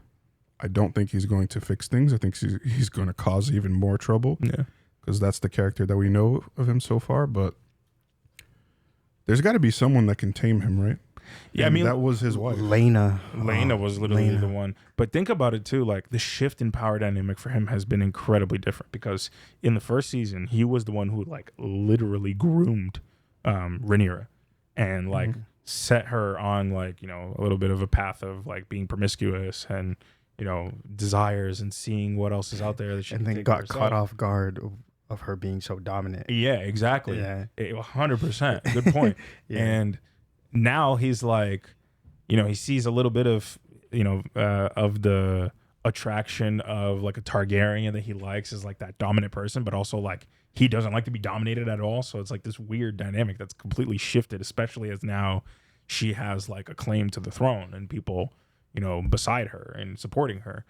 I don't think he's going to fix things. I think he's going to cause even more trouble. Yeah, because that's the character that we know of him so far. But there's got to be someone that can tame him, right? Yeah, and I mean, that was his wife. Laena was literally the one. But think about it too, like the shift in power dynamic for him has been incredibly different, because in the first season, he was the one who like literally groomed Rhaenyra and like set her on like, you know, a little bit of a path of like being promiscuous and, you know, desires and seeing what else is out there that she and can then take got herself. caught off guard of her being so dominant. Yeah, exactly. Yeah. 100%. Good point. Yeah. And now he's like, you know, he sees a little bit of, you know, of the attraction of like a Targaryen that he likes is like that dominant person, but also like he doesn't like to be dominated at all. So it's like this weird dynamic that's completely shifted, especially as now she has like a claim to the throne and people, you know, beside her and supporting her.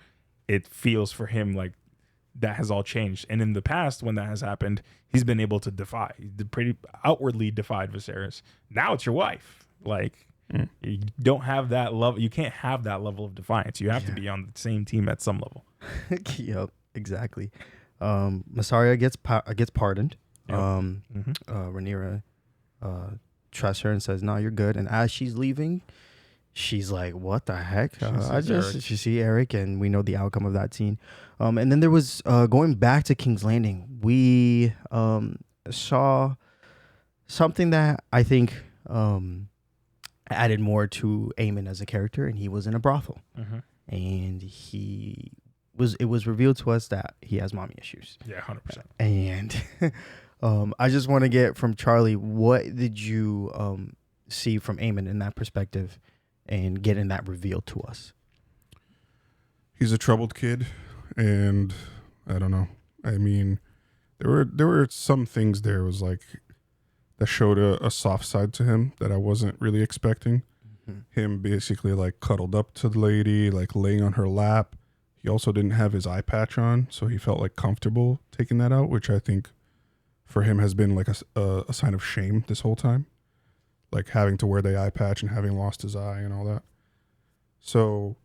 It feels for him like that has all changed. And in the past, when that has happened, he's been able to pretty outwardly defied Viserys. Now it's your wife. Like, you don't have that level. You can't have that level of defiance. You have to be on the same team at some level. Yep, exactly. Mysaria gets pardoned. Yep. Rhaenyra trusts her and says, "No, you're good." And as she's leaving, she's like, "What the heck?" She see Eric, and we know the outcome of that scene. And then there was going back to King's Landing. We saw something that I think added more to Aemon as a character, and he was in a brothel, and it was revealed to us that he has mommy issues. Yeah, 100%. And I just want to get from Charlie, what did you see from Aemon in that perspective, and getting that revealed to us? He's a troubled kid, and I don't know. I mean, there were some things there was like that showed a soft side to him that I wasn't really expecting. Him basically like cuddled up to the lady, like laying on her lap. He also didn't have his eye patch on, so he felt like comfortable taking that out, which I think for him has been like a sign of shame this whole time, like having to wear the eye patch and having lost his eye and all that. So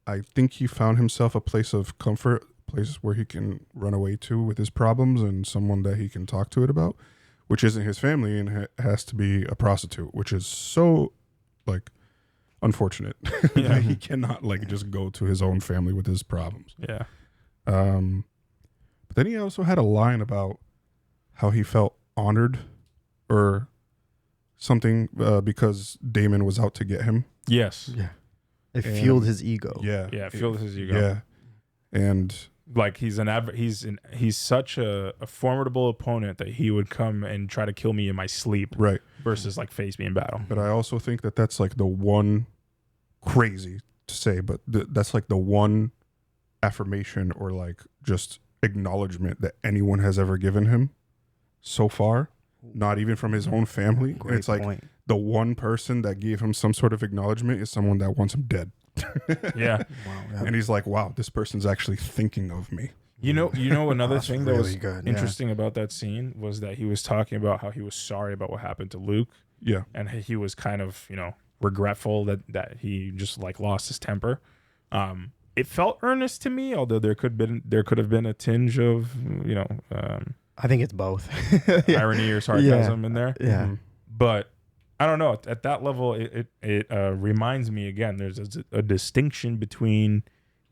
I think he found himself a place of comfort, a place where he can run away to with his problems, and someone that he can talk to it about, which isn't his family, and has to be a prostitute, which is so like unfortunate. Yeah. He cannot like just go to his own family with his problems. Yeah. But then he also had a line about how he felt honored or something because Daemon was out to get him. Yes. Yeah. It fueled his ego. Yeah. Yeah, it fueled his ego. Yeah. And like he's such a formidable opponent that he would come and try to kill me in my sleep. Right. Versus like face me in battle. But I also think that that's like the one, crazy to say, but that's like the one affirmation or like just acknowledgement that anyone has ever given him so far, not even from his own family. Great It's like point. the one person that gave him some sort of acknowledgement is someone that wants him dead. Yeah. Wow. And he's like, wow, this person's actually thinking of me. You know another That's thing that really was good, yeah. interesting about that scene was that he was talking about how he was sorry about what happened to Luke. Yeah. And he was kind of, regretful that he just like lost his temper. It felt earnest to me, although there could have been a tinge of, I think it's both. irony or sarcasm in there. Yeah. But I don't know. At that level, it reminds me again, there's a distinction between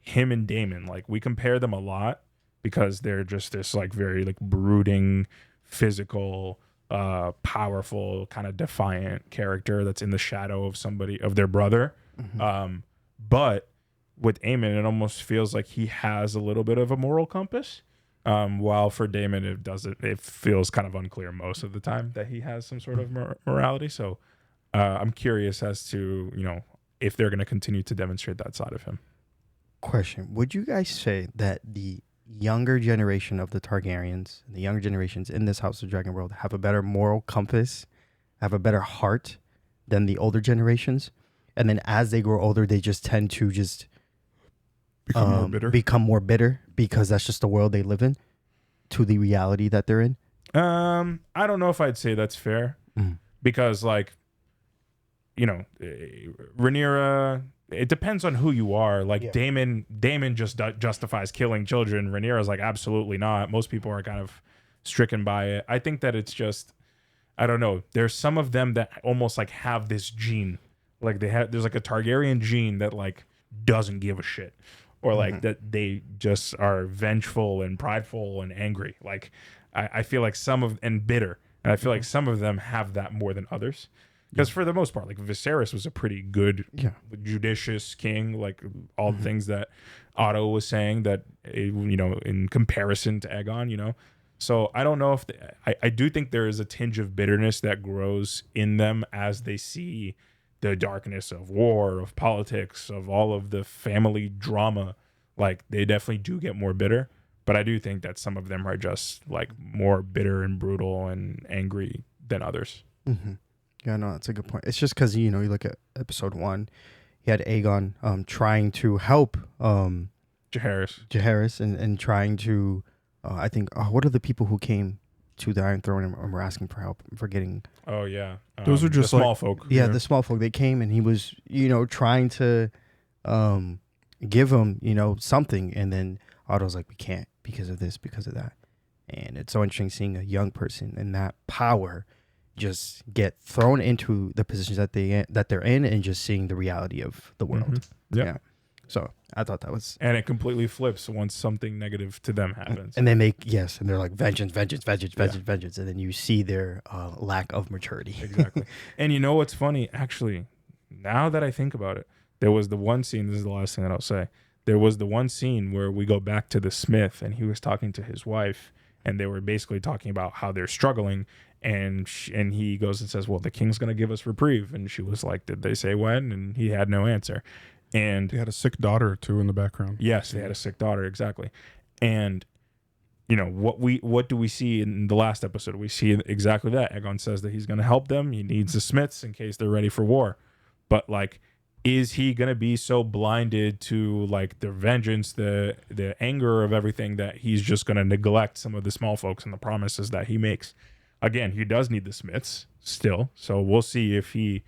him and Daemon. Like we compare them a lot because they're just this like very like brooding, physical, powerful, kind of defiant character that's in the shadow of their brother. But with Aemon, it almost feels like he has a little bit of a moral compass. While for Daemon, it feels kind of unclear most of the time that he has some sort of morality. So I'm curious as to, if they're going to continue to demonstrate that side of him. Question: would you guys say that the younger generation of the Targaryens, the younger generations in this House of Dragon world, have a better moral compass, have a better heart than the older generations? And then as they grow older, they just tend to just become more bitter because that's just the world they live in, to the reality that they're in? I don't know if I'd say that's fair because like, Rhaenyra, it depends on who you are. Like Daemon just justifies killing children. Rhaenyra's like, absolutely not. Most people are kind of stricken by it. I think that it's just, I don't know. There's some of them that almost like have this gene. Like there's like a Targaryen gene that like doesn't give a shit. Or like that they just are vengeful and prideful and angry. Like I feel like and bitter. And I feel like some of them have that more than others. Because for the most part, like Viserys was a pretty good, judicious king. Like all the things that Otto was saying that, in comparison to Aegon, So I don't know if I do think there is a tinge of bitterness that grows in them as they see the darkness of war, of politics, of all of the family drama. Like they definitely do get more bitter. But I do think that some of them are just like more bitter and brutal and angry than others. Yeah, no, that's a good point. It's just because, you look at episode 1, he had Aegon trying to help Jaehaerys and trying to, I think, what are the people who came to the Iron Throne and were asking for help? I'm forgetting. Oh, yeah. Those are just the small folk. Yeah, the small folk. They came and he was, trying to give them, something. And then Otto's like, we can't. because of this, because of that. And it's so interesting seeing a young person and that power just get thrown into the positions that they're in, and just seeing the reality of the world. Yeah. So I thought that was, and it completely flips once something negative to them happens. and they and they're like vengeance, and then you see their lack of maturity. Exactly. And you know what's funny? Actually, now that I think about it, there was the one scene. This is the last thing that I'll say. There was the one scene where we go back to the smith, and he was talking to his wife, and they were basically talking about how they're struggling. And he goes and says, well, the king's going to give us reprieve. And she was like, did they say when? And he had no answer. And they had a sick daughter too in the background. Yes, they had a sick daughter. Exactly. And, you know, what do we see in the last episode? We see exactly that. Aegon says that he's going to help them. He needs the smiths in case they're ready for war. But like, is he going to be so blinded to like the vengeance, the anger of everything, that he's just going to neglect some of the small folks and the promises that he makes? Again, he does need the smiths still. So we'll see if he,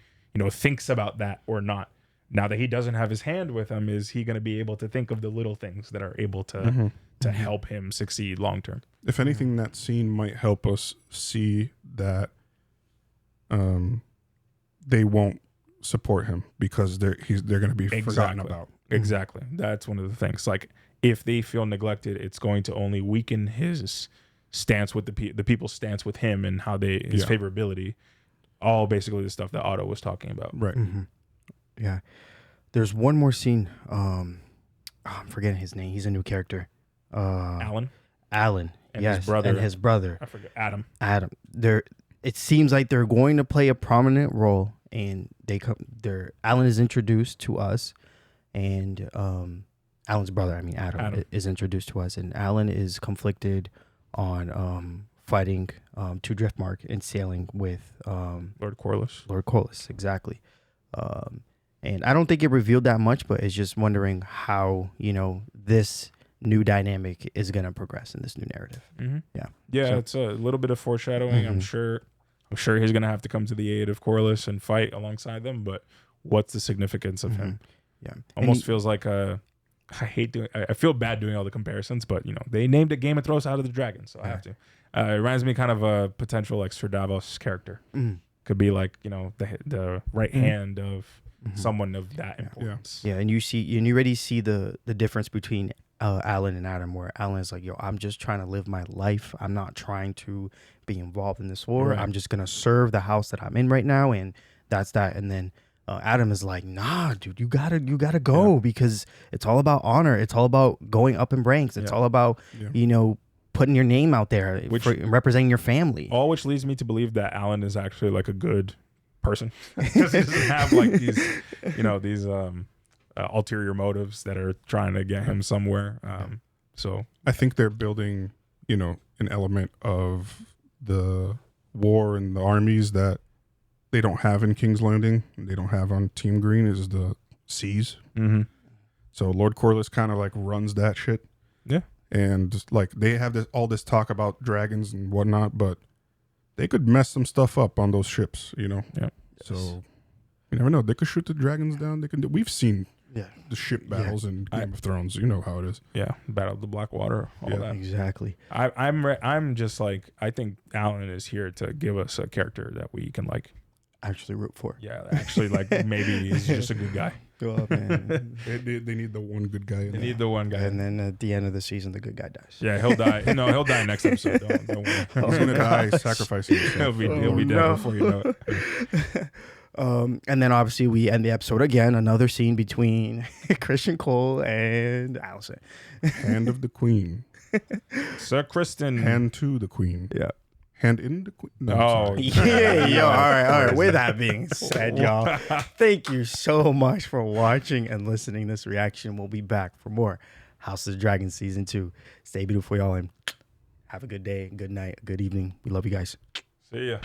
thinks about that or not. Now that he doesn't have his hand with him, is he going to be able to think of the little things that are able to help him succeed long term? If anything, that scene might help us see that they won't support him because they're going to be forgotten about. Exactly. That's one of the things. Like, if they feel neglected, it's going to only weaken his stance with the people's stance with him, and how his favorability. All basically the stuff that Otto was talking about. Right. Yeah. There's one more scene. I'm forgetting his name. He's a new character. Alan. And his brother. And his brother. I forget. Adam. It seems like they're going to play a prominent role, and Alan is introduced to us, and Alan's brother, Adam, is introduced to us, and Alan is conflicted on fighting to Driftmark and sailing with Lord Corlys. Lord Corlys, exactly. And I don't think it revealed that much, but it's just wondering how this new dynamic is going to progress in this new narrative. Yeah. It's a little bit of foreshadowing. I'm sure he's going to have to come to the aid of Corlys and fight alongside them. But what's the significance of him? Yeah, almost feels like I feel bad doing all the comparisons, but they named it Game of Thrones Out of the Dragon, so I have to. It reminds me kind of a potential like Sir Davos character. Could be like the right hand of someone of that importance. Yeah, and you already see the difference between Alan and Adam, where Alan is like, I'm just trying to live my life. I'm not trying to be involved in this war. Right. I'm just gonna serve the house that I'm in right now, and that's that. And then Adam is like, nah, dude, you gotta go, because it's all about honor. It's all about going up in ranks. It's all about putting your name out there, representing your family. All which leads me to believe that Alan is actually like a good person, because he doesn't have like these ulterior motives that are trying to get him somewhere. So I think they're building an element of the war and the armies that they don't have in King's Landing, and they don't have on Team Green, is the seas. So Lord Corlys kind of like runs that shit. Yeah. And just, like, they have all this talk about dragons and whatnot, but they could mess some stuff up on those ships, Yeah. So you never know. They could shoot the dragons down. They can. We've seen the ship battles in Game of Thrones. You know how it is. Yeah, Battle of the Blackwater, all that. Exactly. I'm just like, I think Alan is here to give us a character that we can like actually root for. Yeah, actually, like, maybe he's just a good guy. Oh, man. They need the one good guy. They need the one guy. And then at the end of the season, the good guy dies. Yeah, he'll die. No, he'll die next episode. Don't worry. He's going to die sacrificing himself. He'll be dead before you know it. And then obviously we end the episode again. Another scene between Christian Cole and Alicent. Hand of the Queen. Sir Kristen. Hand to the Queen. Yeah. Hand in the Queen. No, all right. With that being said, y'all, thank you so much for watching and listening. This reaction. We'll be back for more House of the Dragon Season 2. Stay beautiful, y'all, and have a good day, good night, good evening. We love you guys. See ya.